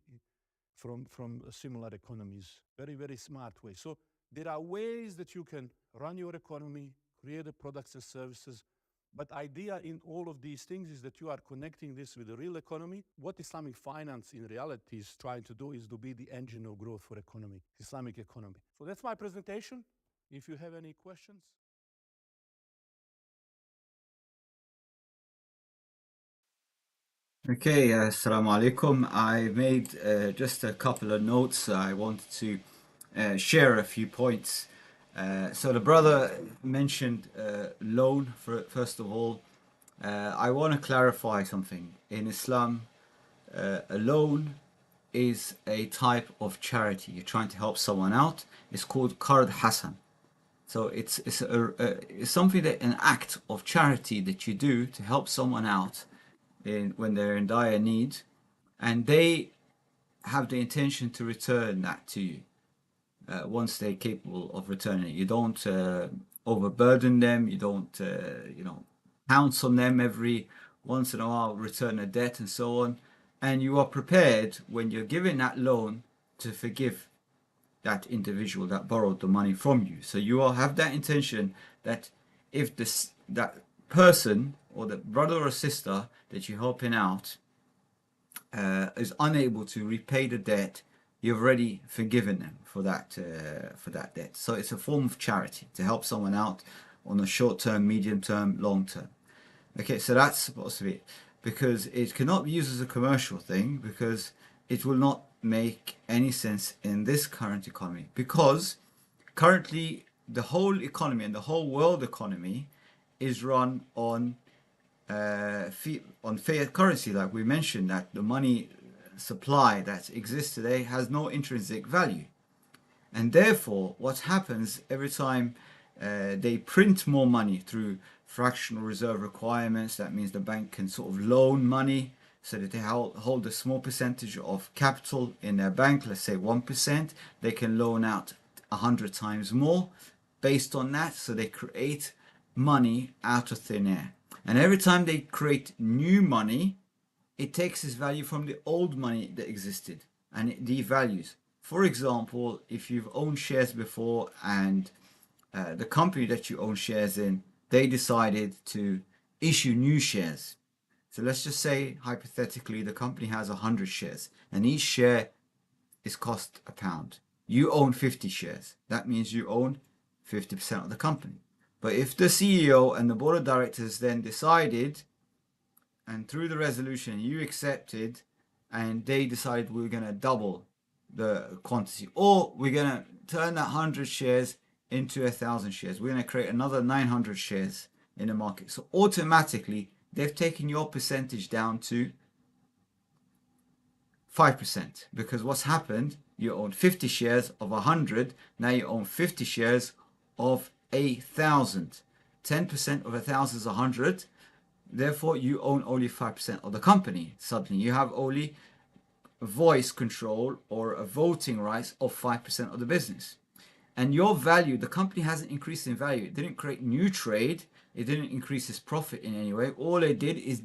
from similar economies. Very, very smart way. So there are ways that you can run your economy, create the products and services, but idea in all of these things is that you are connecting this with the real economy. What Islamic finance in reality is trying to do is to be the engine of growth for economy, Islamic economy. So that's my presentation. If you have any questions. Okay, assalamu alaikum. I made just a couple of notes. I wanted to share a few points. So the brother mentioned loan, first of all. I want to clarify something. In Islam, a loan is a type of charity. You're trying to help someone out. It's called Qard Hasan. So it's something that, an act of charity that you do to help someone out when they're in dire need, and they have the intention to return that to you once they're capable of returning it. You don't overburden them. You don't pounce on them every once in a while, return a debt and so on. And you are prepared when you're giving that loan to forgive that individual that borrowed the money from you. So you all have that intention that if that person or the brother or sister that you're helping out is unable to repay the debt, you've already forgiven them for that debt. So it's a form of charity to help someone out on a short term, medium term, long term. Okay, so that's supposed to be it, because it cannot be used as a commercial thing, because it will not make any sense in this current economy, because currently the whole economy and the whole world economy is run on fiat currency. Like we mentioned, that the money supply that exists today has no intrinsic value, and therefore what happens every time they print more money through fractional reserve requirements, that means the bank can sort of loan money so that they hold a small percentage of capital in their bank, let's say 1%, they can loan out 100 times more based on that. So they create money out of thin air. And every time they create new money, it takes its value from the old money that existed and it devalues. For example, if you've owned shares before and the company that you own shares in, they decided to issue new shares. So let's just say, hypothetically, the company has 100 shares and each share is cost £1. You own 50 shares. That means you own 50% of the company. But if the CEO and the board of directors then decided, and through the resolution you accepted, and they decided we're going to double the quantity, or we're going to turn that 100 shares into 1,000 shares, we're going to create another 900 shares in the market. So automatically they've taken your percentage down to 5%, because what's happened, you own 50 shares of 100, now you own 50 shares of 1,000. 10% of 1,000 is 100, therefore you own only 5% of the company. Suddenly you have only voice control or a voting rights of 5% of the business. And your value, the company hasn't increased in value. It didn't create new trade. It didn't increase its profit in any way. All it did is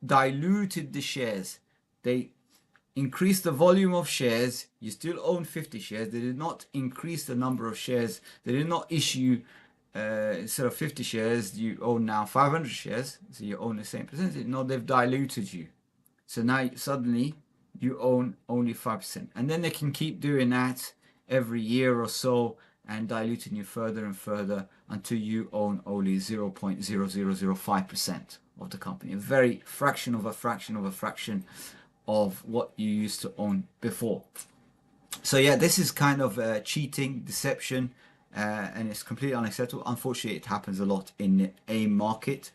diluted the shares. They increased the volume of shares. You still own 50 shares. They did not increase the number of shares. They did not issue, instead of 50 shares, you own now 500 shares. So you own the same percentage. No, they've diluted you. So now suddenly you own only 5%. And then they can keep doing that every year or so and diluting you further and further until you own only 0.0005% of the company, a very fraction of a fraction of a fraction of what you used to own before. So yeah, this is kind of cheating, deception, and it's completely unacceptable. Unfortunately, it happens a lot in the AIM market,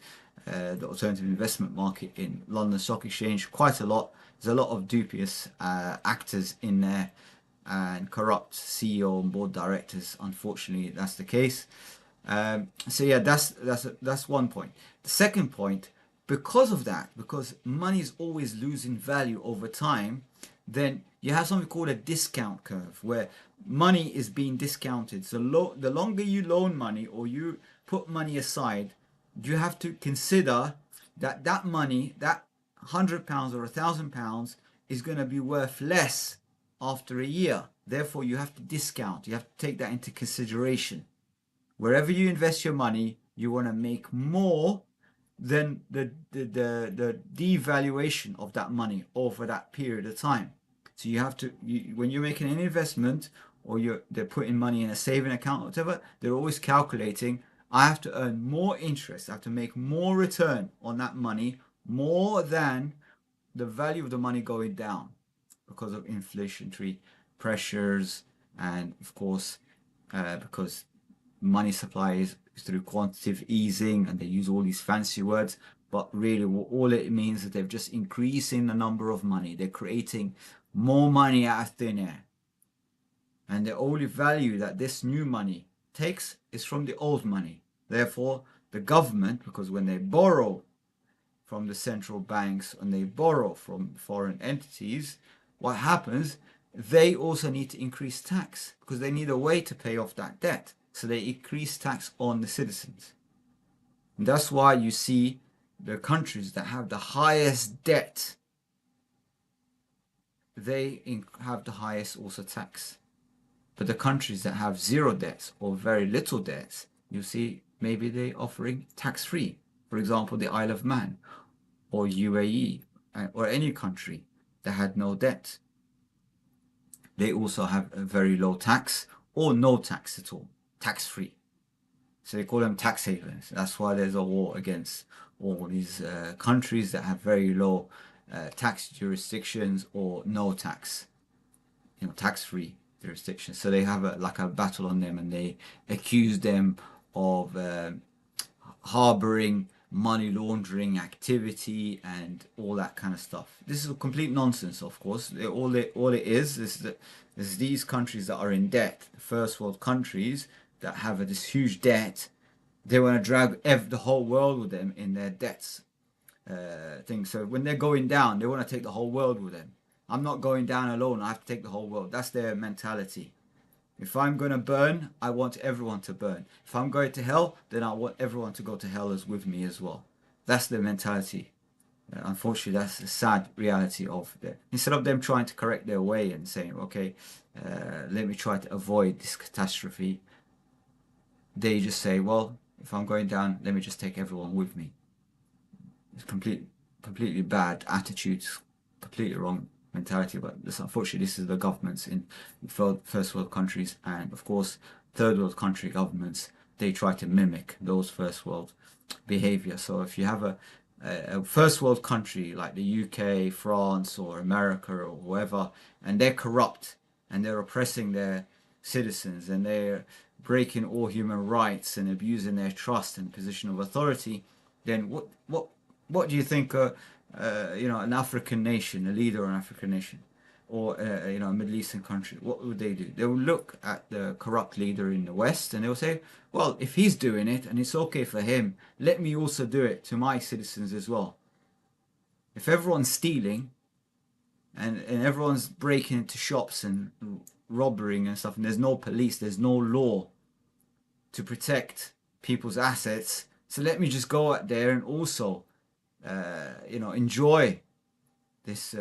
the alternative investment market in London Stock Exchange, quite a lot. There's a lot of dubious actors in there and corrupt CEO and board directors. Unfortunately, that's the case. So yeah, that's one point. The second point, because of that, because money is always losing value over time, then you have something called a discount curve where money is being discounted. So the longer you loan money or you put money aside, you have to consider that that money, that £100 or £1,000 is going to be worth less after a year. Therefore, you have to discount. You have to take that into consideration. Wherever you invest your money, you want to make more than the devaluation of that money over that period of time. So you have to, when you're making an investment or they're putting money in a saving account or whatever, they're always calculating, I have to earn more interest, I have to make more return on that money, more than the value of the money going down because of inflationary pressures, and of course because money supply is through quantitative easing, and they use all these fancy words, but really all it means is they're just increasing the number of money. They're creating more money out of thin air, and the only value that this new money takes is from the old money. Therefore, the government, because when they borrow from the central banks and they borrow from foreign entities, what happens? They also need to increase tax because they need a way to pay off that debt. So they increase tax on the citizens. And that's why you see the countries that have the highest debt, they have the highest also tax. But the countries that have zero debts or very little debts, you see maybe they're offering tax-free. For example, the Isle of Man or UAE or any country that had no debt. They also have a very low tax or no tax at all, tax-free. So they call them tax havens. That's why there's a war against all these countries that have very low tax jurisdictions or no tax, tax-free jurisdictions. So they have like a battle on them, and they accuse them of harboring money laundering activity and all that kind of stuff. This is a complete nonsense, of course. All it is these countries that are in debt, first world countries that have this huge debt, they want to drag the whole world with them in their debts thing. So when they're going down, they want to take the whole world with them. I'm not going down alone, I have to take the whole world. That's their mentality. If I'm going to burn, I want everyone to burn. If I'm going to hell, then I want everyone to go to hell as with me as well. That's their mentality. Unfortunately, that's the sad reality of it. Instead of them trying to correct their way and saying, okay, let me try to avoid this catastrophe, they just say, well, if I'm going down, let me just take everyone with me. It's completely bad attitudes, completely wrong mentality. But unfortunately, this is the governments in first world countries, and of course third world country governments, they try to mimic those first world behavior. So if you have a first world country like the UK, France or America or whoever, and they're corrupt and they're oppressing their citizens and they're breaking all human rights and abusing their trust and position of authority, then what do you think an African nation, a leader of an African nation, or a Middle Eastern country, what would they do? They will look at the corrupt leader in the West and they will say, well, if he's doing it and it's okay for him, let me also do it to my citizens as well. If everyone's stealing and everyone's breaking into shops and robbing and stuff, and there's no police, there's no law to protect people's assets, so let me just go out there and also enjoy this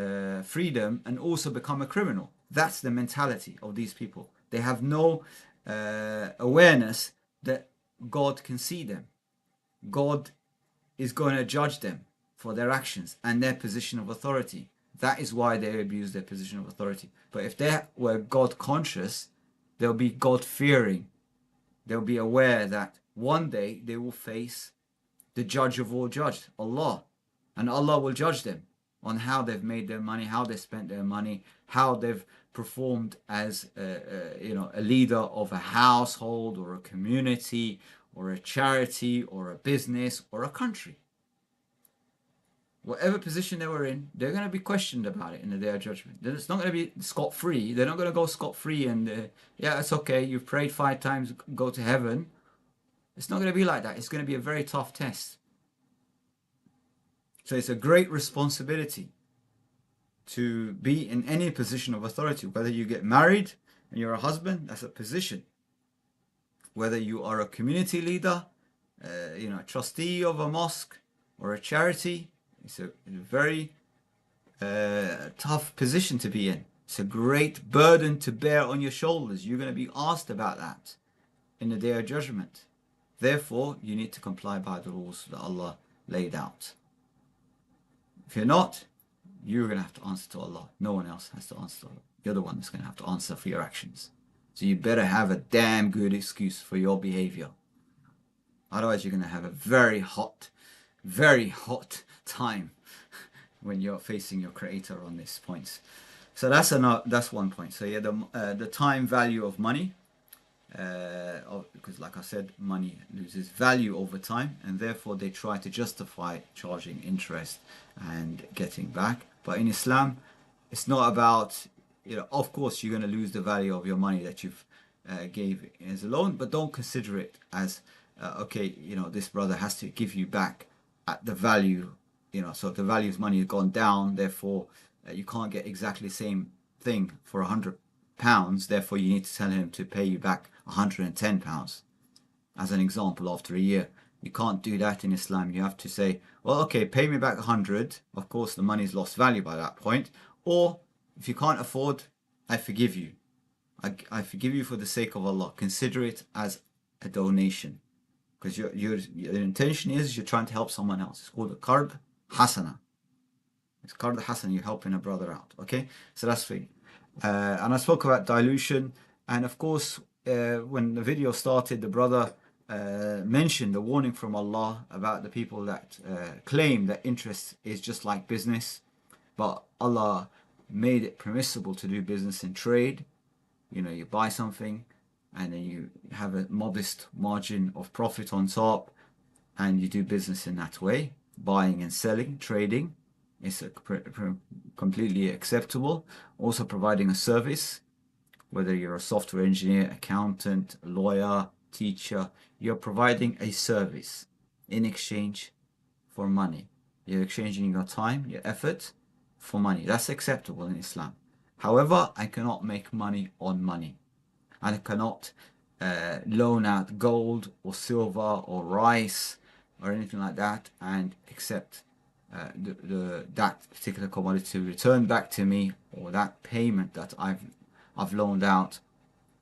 freedom and also become a criminal. That's the mentality of these people. They have no awareness that God can see them. God is going to judge them for their actions and their position of authority. That is why they abuse their position of authority. But if they were God conscious, they'll be God fearing. They'll be aware that one day they will face The judge of all judges, Allah. And Allah will judge them on how they've made their money, how they spent their money, how they've performed as a leader of a household or a community or a charity or a business or a country. Whatever position they were in, they're going to be questioned about it in the day of judgment. It's not going to be scot-free. They're not going to go scot-free and, yeah, it's okay, you've prayed 5 times, go to heaven. It's not going to be like that. It's going to be a very tough test. So it's a great responsibility to be in any position of authority. Whether you get married and you're a husband, that's a position. Whether you are a community leader, a trustee of a mosque or a charity, it's a very tough position to be in. It's a great burden to bear on your shoulders. You're going to be asked about that in the day of judgment. Therefore, you need to comply by the rules that Allah laid out. If you're not, you're going to have to answer to Allah. No one else has to answer to Allah. You're the one that's going to have to answer for your actions. So you better have a damn good excuse for your behavior. Otherwise, you're going to have a very hot time when you're facing your Creator on this point. So that's one point. So yeah, the time value of money, because like I said, money loses value over time, and therefore they try to justify charging interest and getting back. But in Islam, it's not about, of course you're going to lose the value of your money that you've gave as a loan, but don't consider it as okay, this brother has to give you back at the value, so if the value of money has gone down, therefore you can't get exactly the same thing for £100, therefore you need to tell him to pay you back £110 as an example after a year. You can't do that in Islam. You have to say, well, okay, pay me back 100. Of course, the money's lost value by that point. Or if you can't afford, I forgive you. I forgive you for the sake of Allah. Consider it as a donation, because your intention is you're trying to help someone else. It's called a qard hasana. It's qard hasana. You're helping a brother out. Okay, so that's the thing. And I spoke about dilution, and of course, when the video started, the brother mentioned the warning from Allah about the people that claim that interest is just like business, but Allah made it permissible to do business and trade. You buy something and then you have a modest margin of profit on top, and you do business in that way. Buying and selling, trading is completely acceptable. Also providing a service, whether you're a software engineer, accountant, lawyer, teacher, you're providing a service in exchange for money. You're exchanging your time, your effort for money. That's acceptable in Islam. However, I cannot make money on money. I cannot loan out gold or silver or rice or anything like that and accept that particular commodity to return back to me, or that payment that I've loaned out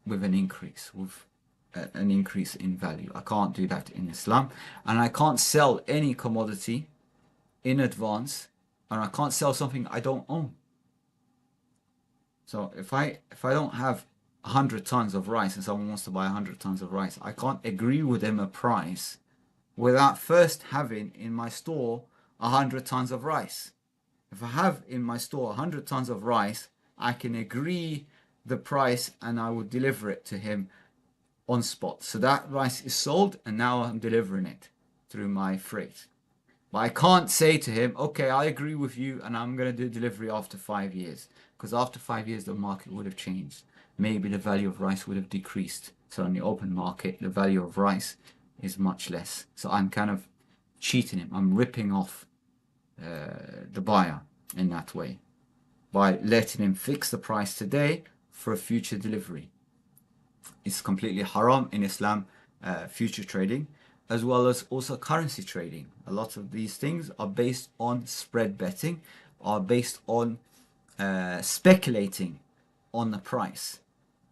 with an increase, in value. I can't do that in Islam, and I can't sell any commodity in advance, and I can't sell something I don't own. So if I don't have 100 tons of rice and someone wants to buy 100 tons of rice, I can't agree with them a price without first having in my store 100 tons of rice. If I have in my store 100 tons of rice, I can agree the price and I will deliver it to him on spot. So that rice is sold, and now I'm delivering it through my freight. But I can't say to him, okay, I agree with you and I'm going to do delivery after 5 years. Because after 5 years, the market would have changed. Maybe the value of rice would have decreased. So in the open market, the value of rice is much less. So I'm kind of cheating him. I'm ripping off the buyer in that way, by letting him fix the price today for a future delivery. It's completely haram in Islam, future trading, as well as also currency trading. A lot of these things are based on spread betting, are based on speculating on the price.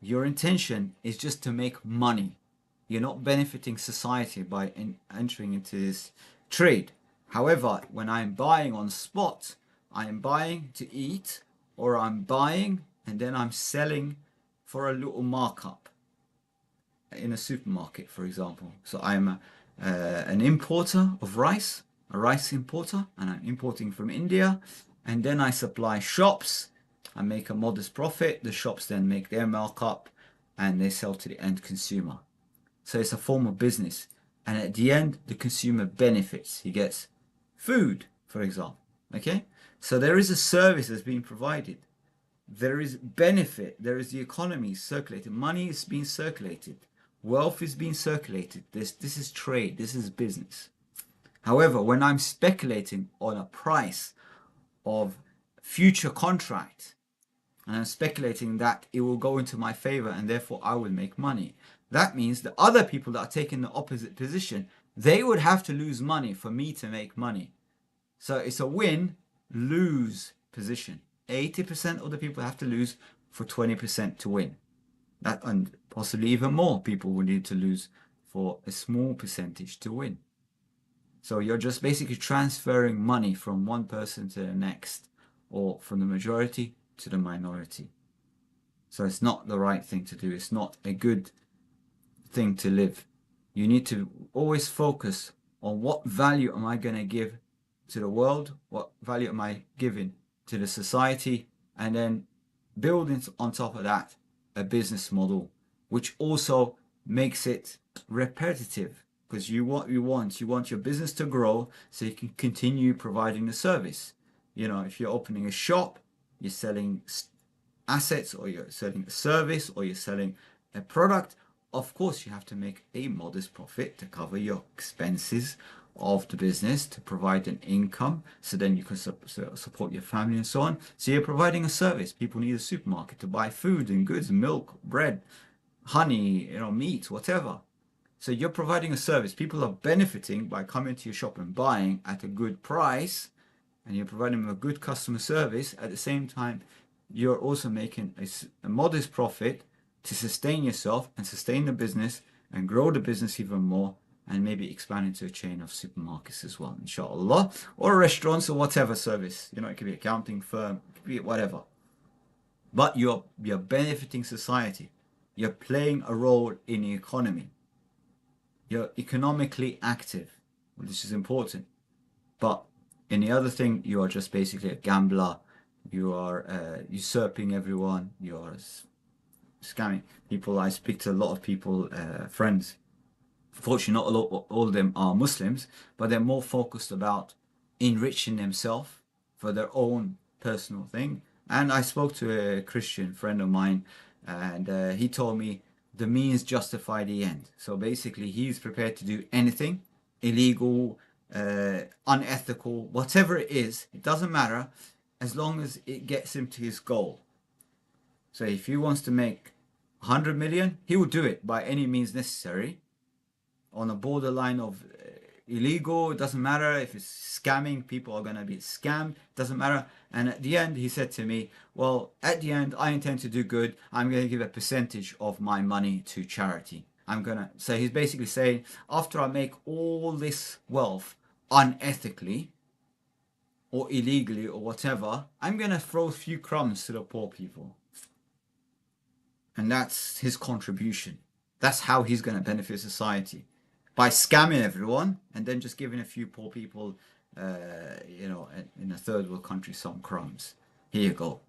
Your intention is just to make money. You're not benefiting society by entering into this trade. However, when I'm buying on spot, I am buying to eat, or I'm buying and then I'm selling for a little markup in a supermarket, for example. So I'm an importer of rice, a rice importer, and I'm importing from India, and then I supply shops. I make a modest profit. The shops then make their markup and they sell to the end consumer. So it's a form of business. And at the end, the consumer benefits. He gets food, for example. Okay? So there is a service that's being provided. There is benefit. There is the economy circulating. Money is being circulated. Wealth is being circulated. This is trade. This is business. However, when I'm speculating on a price of future contract, and I'm speculating that it will go into my favor and therefore I will make money, that means the other people that are taking the opposite position, they would have to lose money for me to make money. So it's a win-lose position. 80% of the people have to lose for 20% to win. That, and possibly even more people will need to lose for a small percentage to win. So you're just basically transferring money from one person to the next, or from the majority to the minority. So it's not the right thing to do. It's not a good thing to live. You need to always focus on what value am I going to give to the world, what value am I giving to the society, and then building on top of that a business model which also makes it repetitive, because you want your business to grow so you can continue providing the service. You know, if you're opening a shop, you're selling assets, or you're selling a service, or you're selling a product, of course you have to make a modest profit to cover your expenses of the business, to provide an income, so then you can support your family and so on. So you're providing a service. People need a supermarket to buy food and goods, milk, bread, honey, meat, whatever. So you're providing a service. People are benefiting by coming to your shop and buying at a good price, and you're providing them a good customer service. At the same time, you're also making a modest profit to sustain yourself and sustain the business and grow the business even more, and maybe expand into a chain of supermarkets as well, inshallah, or restaurants, or whatever service. It could be an accounting firm, it could be whatever. But you're benefiting society. You're playing a role in the economy. You're economically active, which is important. But in the other thing, you are just basically a gambler. You are usurping everyone. You are scamming people. I speak to a lot of people, friends. Fortunately, not all of them are Muslims, but they're more focused about enriching themselves for their own personal thing. And I spoke to a Christian friend of mine, and he told me the means justify the end. So basically, he's prepared to do anything illegal, unethical, whatever it is. It doesn't matter, as long as it gets him to his goal. So if he wants to make 100 million, he will do it by any means necessary. On a borderline of illegal, it doesn't matter if it's scamming, people are going to be scammed, doesn't matter. And at the end, he said to me, well, at the end, I intend to do good. I'm going to give a percentage of my money to charity. So he's basically saying, after I make all this wealth unethically or illegally or whatever, I'm going to throw a few crumbs to the poor people. And that's his contribution. That's how he's going to benefit society. By scamming everyone and then just giving a few poor people, in a third world country, some crumbs. Here you go.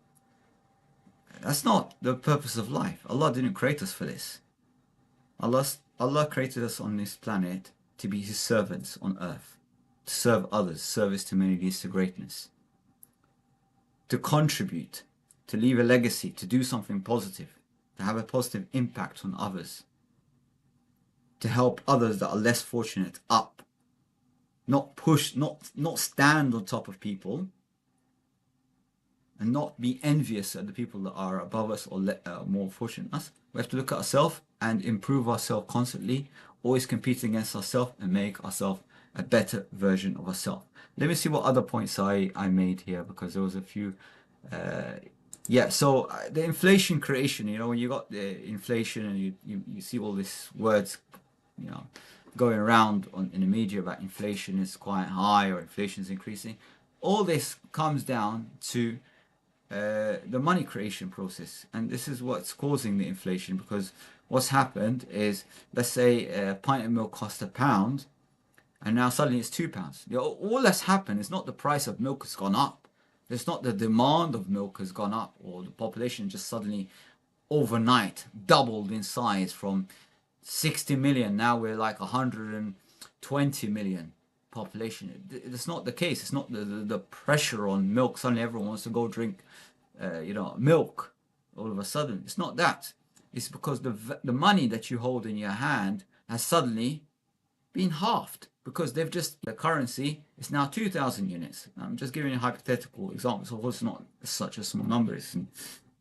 That's not the purpose of life. Allah didn't create us for this. Allah created us on this planet to be His servants on earth, to serve others. Service to many leads to greatness. To contribute, to leave a legacy, to do something positive, to have a positive impact on others. To help others that are less fortunate up, not push, not stand on top of people, and not be envious at the people that are above us or more fortunate than us. We have to look at ourselves and improve ourselves constantly, always competing against ourselves and make ourselves a better version of ourselves. Let me see what other points I made here, because there was a few. So the inflation creation, when you got the inflation and you see all these words going around in the media about inflation is quite high or inflation is increasing. All this comes down to the money creation process, and this is what's causing the inflation, because what's happened is, let's say a pint of milk costs £1, and now suddenly it's £2. All that's happened is not the price of milk has gone up. It's not the demand of milk has gone up, or the population just suddenly overnight doubled in size from 60 million. Now we're like 120 million population. It's not the case. It's not the pressure on milk. Suddenly everyone wants to go drink, milk all of a sudden. It's not that. It's because the money that you hold in your hand has suddenly been halved, because they've just, the currency is now 2,000 units. I'm just giving you a hypothetical example. So it's not such a small number, it's a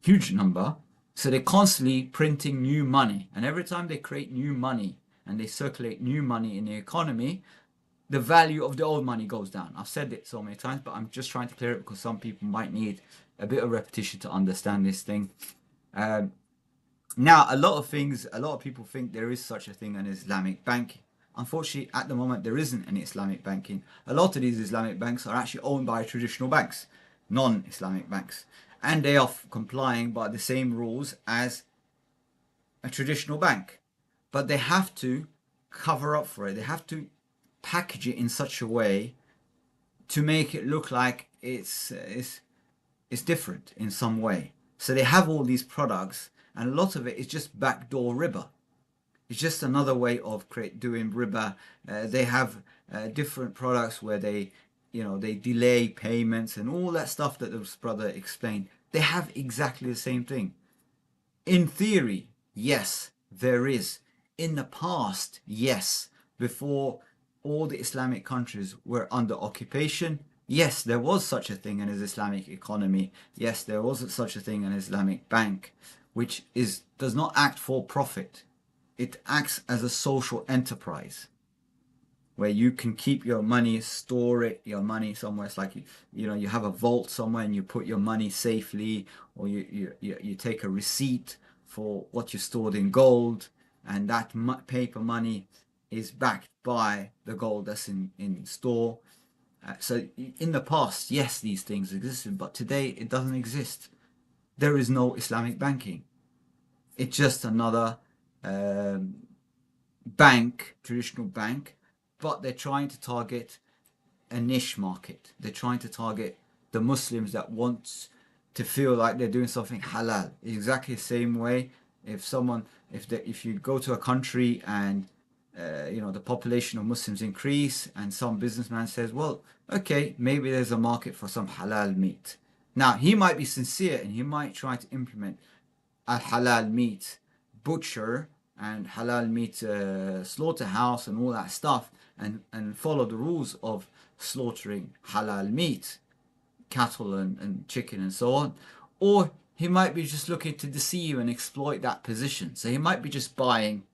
huge number. So they're constantly printing new money, and every time they create new money and they circulate new money in the economy, the value of the old money goes down. I've said it so many times, but I'm just trying to clear it because some people might need a bit of repetition to understand this thing. Now, a lot of people think there is such a thing as Islamic banking. Unfortunately, at the moment, there isn't any Islamic banking. A lot of these Islamic banks are actually owned by traditional banks, non-Islamic banks. And they are complying by the same rules as a traditional bank. But they have to cover up for it. They have to package it in such a way to make it look like it's different in some way. So they have all these products, and a lot of it is just backdoor riba. It's just another way of doing riba. They have different products where they delay payments and all that stuff that this brother explained. They have exactly the same thing. In theory, yes, there is. In the past, yes, before all the Islamic countries were under occupation, yes, there was such a thing as Islamic economy. Yes, there was such a thing as Islamic bank, which does not act for profit. It acts as a social enterprise where you can keep your money, store your money somewhere. It's like you have a vault somewhere and you put your money safely, or you take a receipt for what you stored in gold, and that paper money is backed by the gold that's in store. So in the past, yes, these things existed, but today it doesn't exist. There is no Islamic banking. It's just another bank, traditional bank, but they're trying to target a niche market. They're trying to target the Muslims that want to feel like they're doing something halal. Exactly the same way if you go to a country and the population of Muslims increase, and some businessman says, well, okay, maybe there's a market for some halal meat. Now, he might be sincere and he might try to implement a halal meat butcher and halal meat slaughterhouse and all that stuff, and follow the rules of slaughtering halal meat, cattle and chicken and so on. Or he might be just looking to deceive and exploit that position. So he might be just buying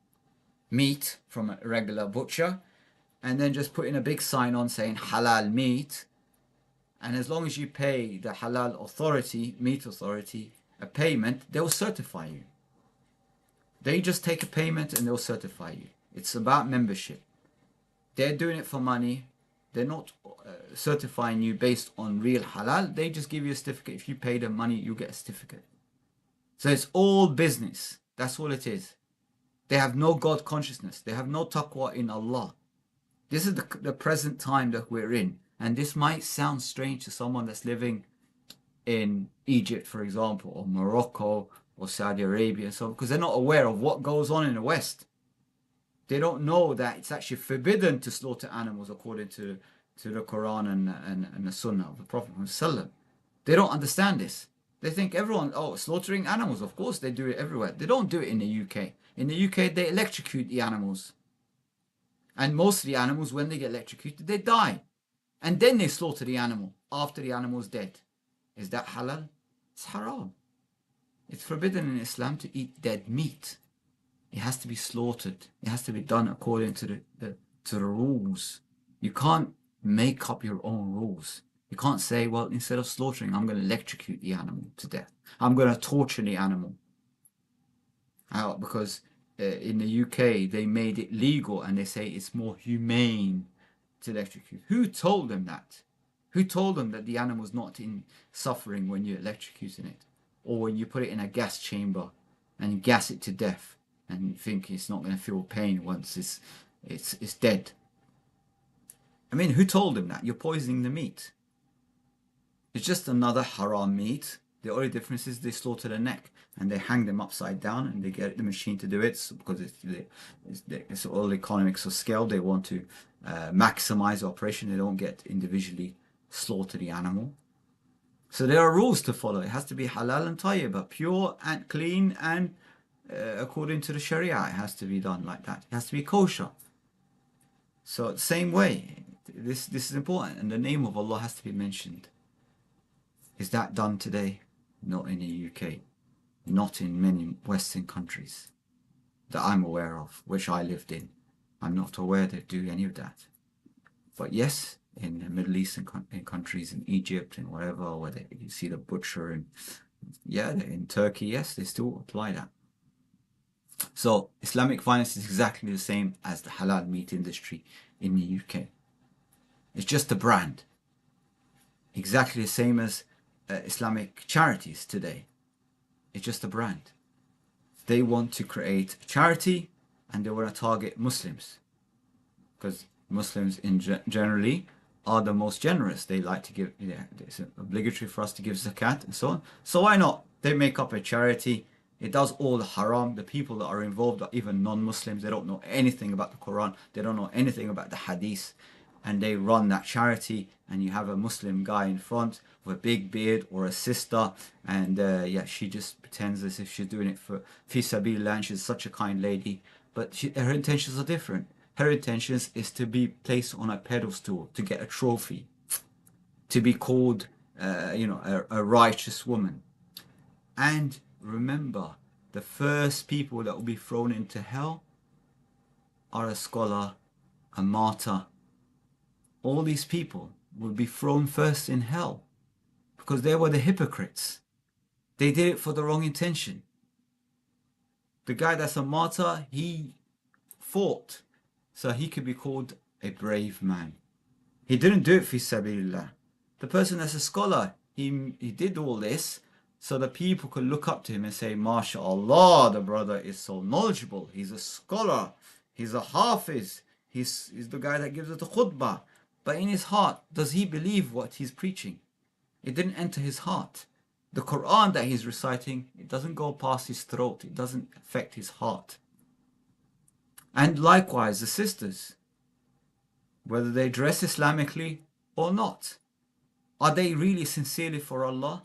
meat from a regular butcher and then just putting a big sign on saying halal meat, and as long as you pay the halal authority, meat authority, a payment, they'll certify you. They just take a payment and they'll certify you. It's about membership. They're doing it for money. They're not certifying you based on real halal. They just give you a certificate. If you pay them money, you get a certificate. So it's all business. That's all it is. They have no God consciousness. They have no taqwa in Allah. This is the present time that we're in. And this might sound strange to someone that's living in Egypt, for example, or Morocco, or Saudi Arabia, so because they're not aware of what goes on in the West. They don't know that it's actually forbidden to slaughter animals according to the Quran and the Sunnah of the Prophet Muhammad. They don't understand this. They think slaughtering animals, of course they do it everywhere. They don't do it in the UK. In the UK, they electrocute the animals. And most of the animals, when they get electrocuted, they die. And then they slaughter the animal after the animal's dead. Is that halal? It's haram. It's forbidden in Islam to eat dead meat. It has to be slaughtered. It has to be done according to the rules. You can't make up your own rules. You can't say, well, instead of slaughtering, I'm going to electrocute the animal to death. I'm going to torture the animal. Because in the UK, they made it legal and they say it's more humane to electrocute. Who told them that? Who told them that the animal's not in suffering when you're electrocuting it? Or when you put it in a gas chamber and gas it to death and you think it's not going to feel pain once it's dead? I mean, who told him that? You're poisoning the meat. It's just another haram meat. The only difference is they slaughter the neck and they hang them upside down and they get the machine to do it because it's all economics of scale. They want to maximize the operation. They don't get individually slaughter the animal. So there are rules to follow. It has to be halal and tayyibah, pure and clean, and according to the Sharia, it has to be done like that. It has to be kosher. So same way, this is important, and the name of Allah has to be mentioned. Is that done today? Not in the UK, not in many Western countries that I'm aware of, which I lived in. I'm not aware they do any of that. But yes, in the Middle Eastern countries, in Egypt and whatever, where you see the butcher, and yeah, in Turkey, yes, they still apply that. So Islamic finance is exactly the same as the halal meat industry in the UK. It's just a brand. Exactly the same as Islamic charities today. It's just a brand. They want to create a charity and they want to target Muslims, because Muslims generally are the most generous. They like to give, it's obligatory for us to give zakat and so on. So why not? They make up a charity. It does all the haram. The people that are involved are even non-Muslims. They don't know anything about the Quran. They don't know anything about the Hadith. And they run that charity, and you have a Muslim guy in front with a big beard, or a sister, and yeah, she just pretends as if she's doing it for fi sabilillah, and she's such a kind lady, but her intentions are different. Her intentions is to be placed on a pedestal, to get a trophy, to be called a righteous woman. And remember, the first people that will be thrown into hell are a scholar, a martyr. All these people will be thrown first in hell because they were the hypocrites. They did it for the wrong intention. The guy that's a martyr, he fought so he could be called a brave man. He didn't do it fi sabilillah. The person that's a scholar, he did all this so that people could look up to him and say, MashaAllah, the brother is so knowledgeable. He's a scholar. He's a hafiz. He's the guy that gives us the khutbah. But in his heart, does he believe what he's preaching? It didn't enter his heart. The Quran that he's reciting, it doesn't go past his throat. It doesn't affect his heart. And likewise, the sisters, whether they dress Islamically or not, are they really sincerely for Allah?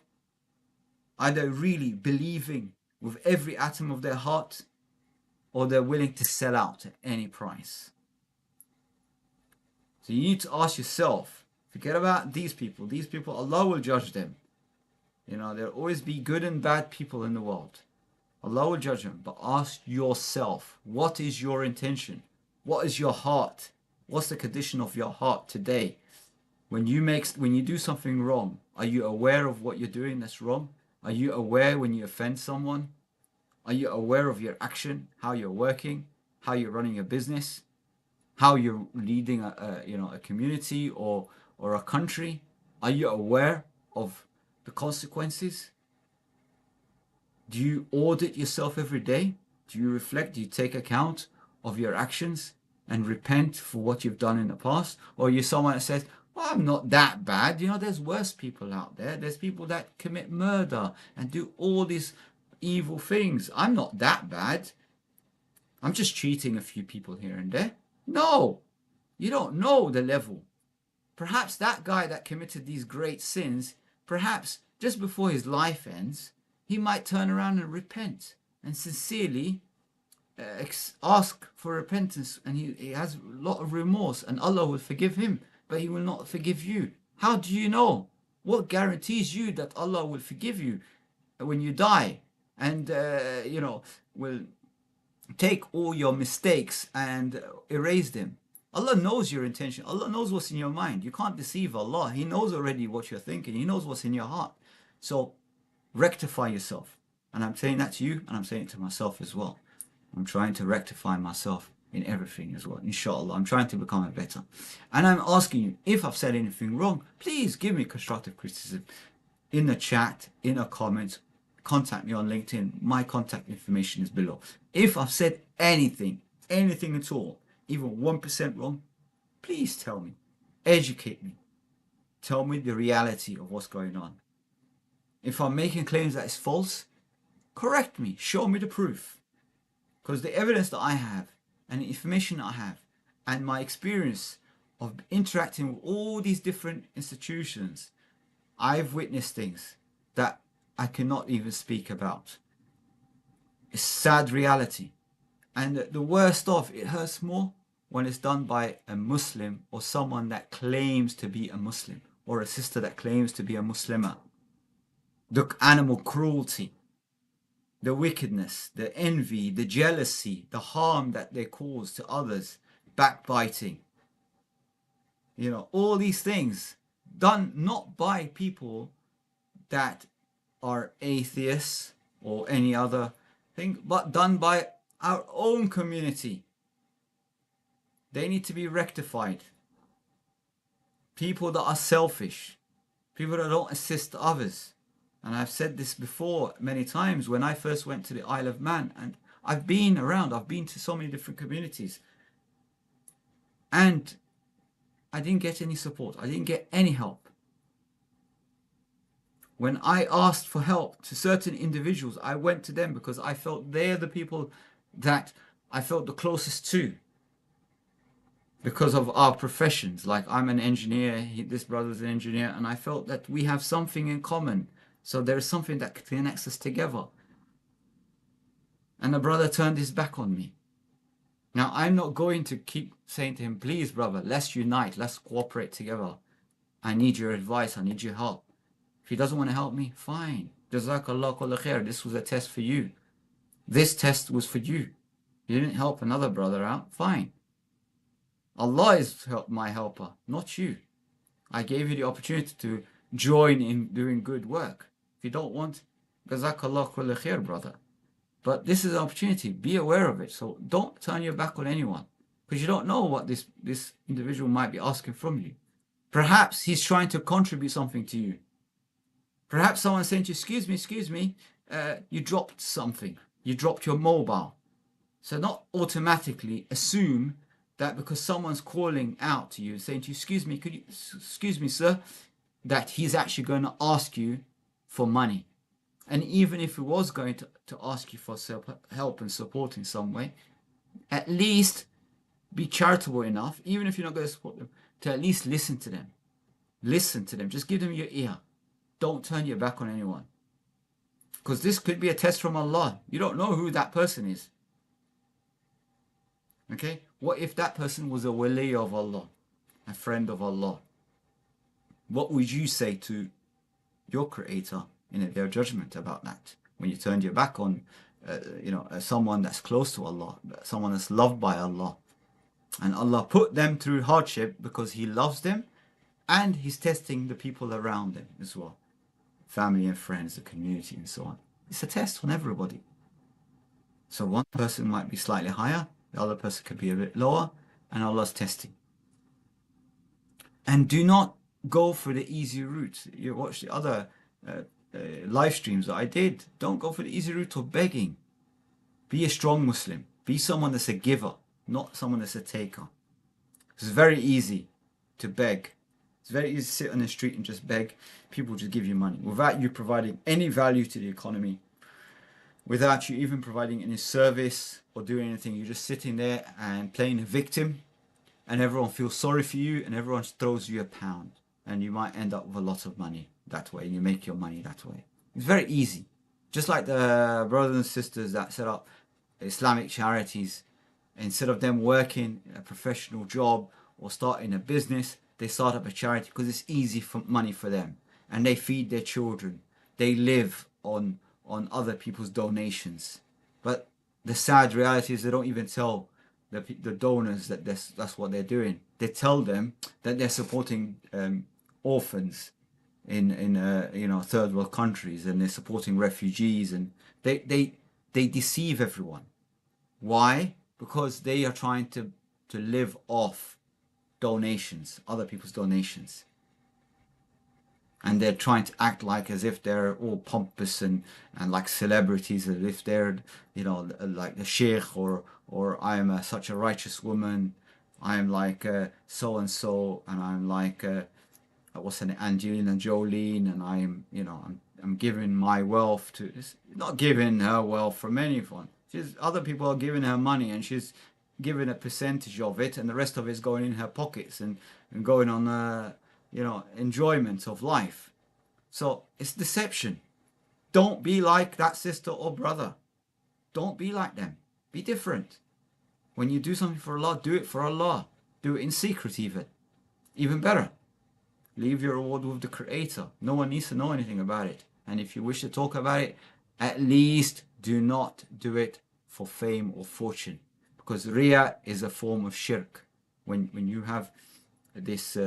Are they really believing with every atom of their heart? Or they're willing to sell out at any price? So you need to ask yourself, forget about these people. These people, Allah will judge them. There'll always be good and bad people in the world. Allah will judge them. But ask yourself, what is your intention? What is your heart? What's the condition of your heart today? When you do something wrong, are you aware of what you're doing that's wrong? Are you aware when you offend someone? Are you aware of your action, how you're working, how you're running your business, how you're leading a community or a country? Are you aware of the consequences? Do you audit yourself every day? Do you reflect? Do you take account of your actions and repent for what you've done in the past? Or are you someone that says, well, I'm not that bad. There's worse people out there. There's people that commit murder and do all these evil things. I'm not that bad. I'm just cheating a few people here and there. No, you don't know the level. Perhaps that guy that committed these great sins, perhaps just before his life ends, he might turn around and repent and sincerely ask for repentance, and he has a lot of remorse, and Allah will forgive him, but he will not forgive you. How do you know? What guarantees you that Allah will forgive you when you die and will take all your mistakes and erase them? Allah knows your intention. Allah knows what's in your mind. You can't deceive Allah. He knows already what you're thinking. He knows what's in your heart. So rectify yourself. And I'm saying that to you, and I'm saying it to myself as well. I'm trying to rectify myself in everything as well. Inshallah, I'm trying to become a better. And I'm asking you, if I've said anything wrong, please give me constructive criticism in the chat, in a comment. Contact me on LinkedIn. My contact information is below. If I've said anything at all, even 1% wrong, please tell me. Educate me. Tell me the reality of what's going on. If I'm making claims that it's false, correct me. Show me the proof. Because the evidence that I have and the information I have and my experience of interacting with all these different institutions, I've witnessed things that I cannot even speak about. It's sad reality. And the worst of it hurts more when it's done by a Muslim or someone that claims to be a Muslim or a sister that claims to be a Muslimah. The animal cruelty, the wickedness, the envy, the jealousy, the harm that they cause to others, backbiting, all these things done not by people that are atheists or any other thing, but done by our own community. They need to be rectified. People that are selfish, people that don't assist others. And I've said this before many times when I first went to the Isle of Man, and I've been around, I've been to so many different communities, and I didn't get any support. I didn't get any help. When I asked for help to certain individuals, I went to them because I felt they're the people that I felt the closest to because of our professions. Like I'm an engineer, this brother's an engineer, and I felt that we have something in common. So there is something that connects us together. And the brother turned his back on me. Now, I'm not going to keep saying to him, please, brother, let's unite, let's cooperate together. I need your advice, I need your help. If he doesn't want to help me, fine. Jazakallah kulla khair. This was a test for you. This test was for you. You didn't help another brother out, fine. Allah is my helper, not you. I gave you the opportunity to join in doing good work. If you don't want, Jazakallah kulla khair, brother. But this is an opportunity. Be aware of it. So don't turn your back on anyone, because you don't know what this individual might be asking from you. Perhaps he's trying to contribute something to you. Perhaps someone's saying to you, excuse me, you dropped something. You dropped your mobile. So not automatically assume that because someone's calling out to you, saying to you, excuse me, sir, that he's actually going to ask you for money. And even if he was going to ask you for help and support in some way, at least be charitable enough, even if you're not going to support them, to at least listen to them. Listen to them. Just give them your ear. Don't turn your back on anyone. Because this could be a test from Allah. You don't know who that person is. Okay? What if that person was a wali of Allah, a friend of Allah? What would you say to your Creator in a day of judgment about that? When you turned your back on, someone that's close to Allah, someone that's loved by Allah, and Allah put them through hardship because He loves them, and He's testing the people around them as well, family and friends, the community, and so on. It's a test on everybody. So one person might be slightly higher, the other person could be a bit lower, and Allah's testing. And do not go for the easy route. You watch the other live streams that I did. Don't go for the easy route of begging. Be a strong Muslim. Be someone that's a giver, not someone that's a taker. It's very easy to beg. It's very easy to sit on the street and just beg. People just give you money without you providing any value to the economy, without you even providing any service or doing anything. You're just sitting there and playing a victim, and everyone feels sorry for you, and everyone throws you £1, and you might end up with a lot of money that way, and you make your money that way. It's very easy. Just like the brothers and sisters that set up Islamic charities, instead of them working a professional job or starting a business, they start up a charity because it's easy for money for them, and they feed their children. They live on other people's donations. But the sad reality is they don't even tell the donors that that's what they're doing. They tell them that they're supporting orphans in third world countries, and they're supporting refugees, and they deceive everyone. Why? Because they are trying to live off donations, other people's donations. And they're trying to act like as if they're all pompous and like celebrities, as if they're, like the sheikh, or I am such a righteous woman, I'm like so and so, and I'm like what's her name, Angelina Jolie, and I'm, you know, I'm giving my wealth to. It's not giving her wealth from anyone. She's other people are giving her money, and she's giving a percentage of it, and the rest of it's going in her pockets and going on you know, enjoyment of life. So it's deception. Don't be like that sister or brother. Don't be like them. Be different. When you do something for Allah, do it for Allah. Do it in secret even. Even better. Leave your reward with the Creator. No one needs to know anything about it. And if you wish to talk about it, at least do not do it for fame or fortune. Because Riya is a form of shirk. When you have this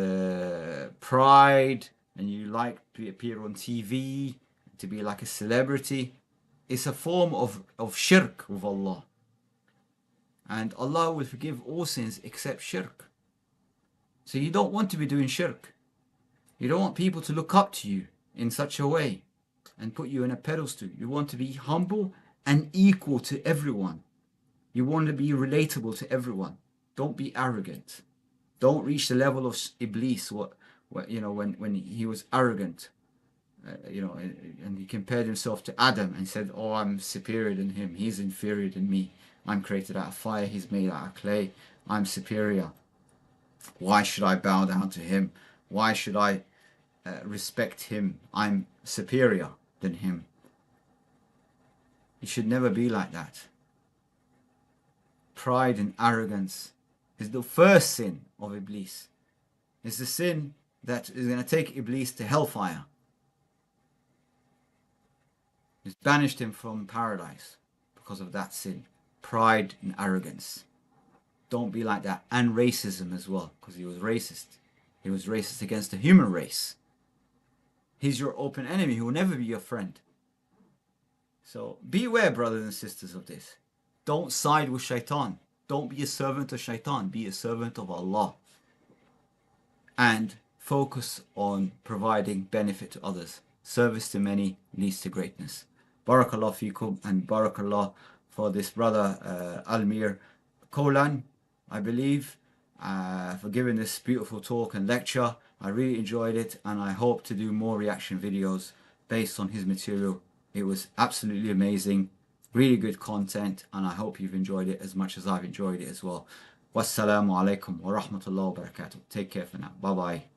pride and you like to appear on TV, to be like a celebrity, it's a form of shirk with Allah. And Allah will forgive all sins except shirk. So you don't want to be doing shirk. You don't want people to look up to you in such a way and put you in a pedestal. You want to be humble and equal to everyone. You want to be relatable to everyone. Don't be arrogant. Don't reach the level of Iblis, you know, when he was arrogant, you know, and he compared himself to Adam and said, "Oh, I'm superior than him. He's inferior than me. I'm created out of fire. He's made out of clay. I'm superior. Why should I bow down to him? Why should I respect him? I'm superior than him." It should never be like that. Pride and arrogance is the first sin of Iblis. It's the sin that is going to take Iblis to hellfire. It's banished him from paradise because of that sin. Pride and arrogance. Don't be like that. And racism as well, because he was racist. He was racist against the human race. He's your open enemy. He will never be your friend. So beware, brothers and sisters, of this. Don't side with shaitan. Don't be a servant of shaitan. Be a servant of Allah. And focus on providing benefit to others. Service to many leads to greatness. Barakallah fikum, and barakallah for this brother Almir Colan, I believe, for giving this beautiful talk and lecture. I really enjoyed it, and I hope to do more reaction videos based on his material. It was absolutely amazing, really good content, and I hope you've enjoyed it as much as I've enjoyed it as well. Wassalamu alaikum wa rahmatullahi wa barakatuh. Take care for now. Bye bye.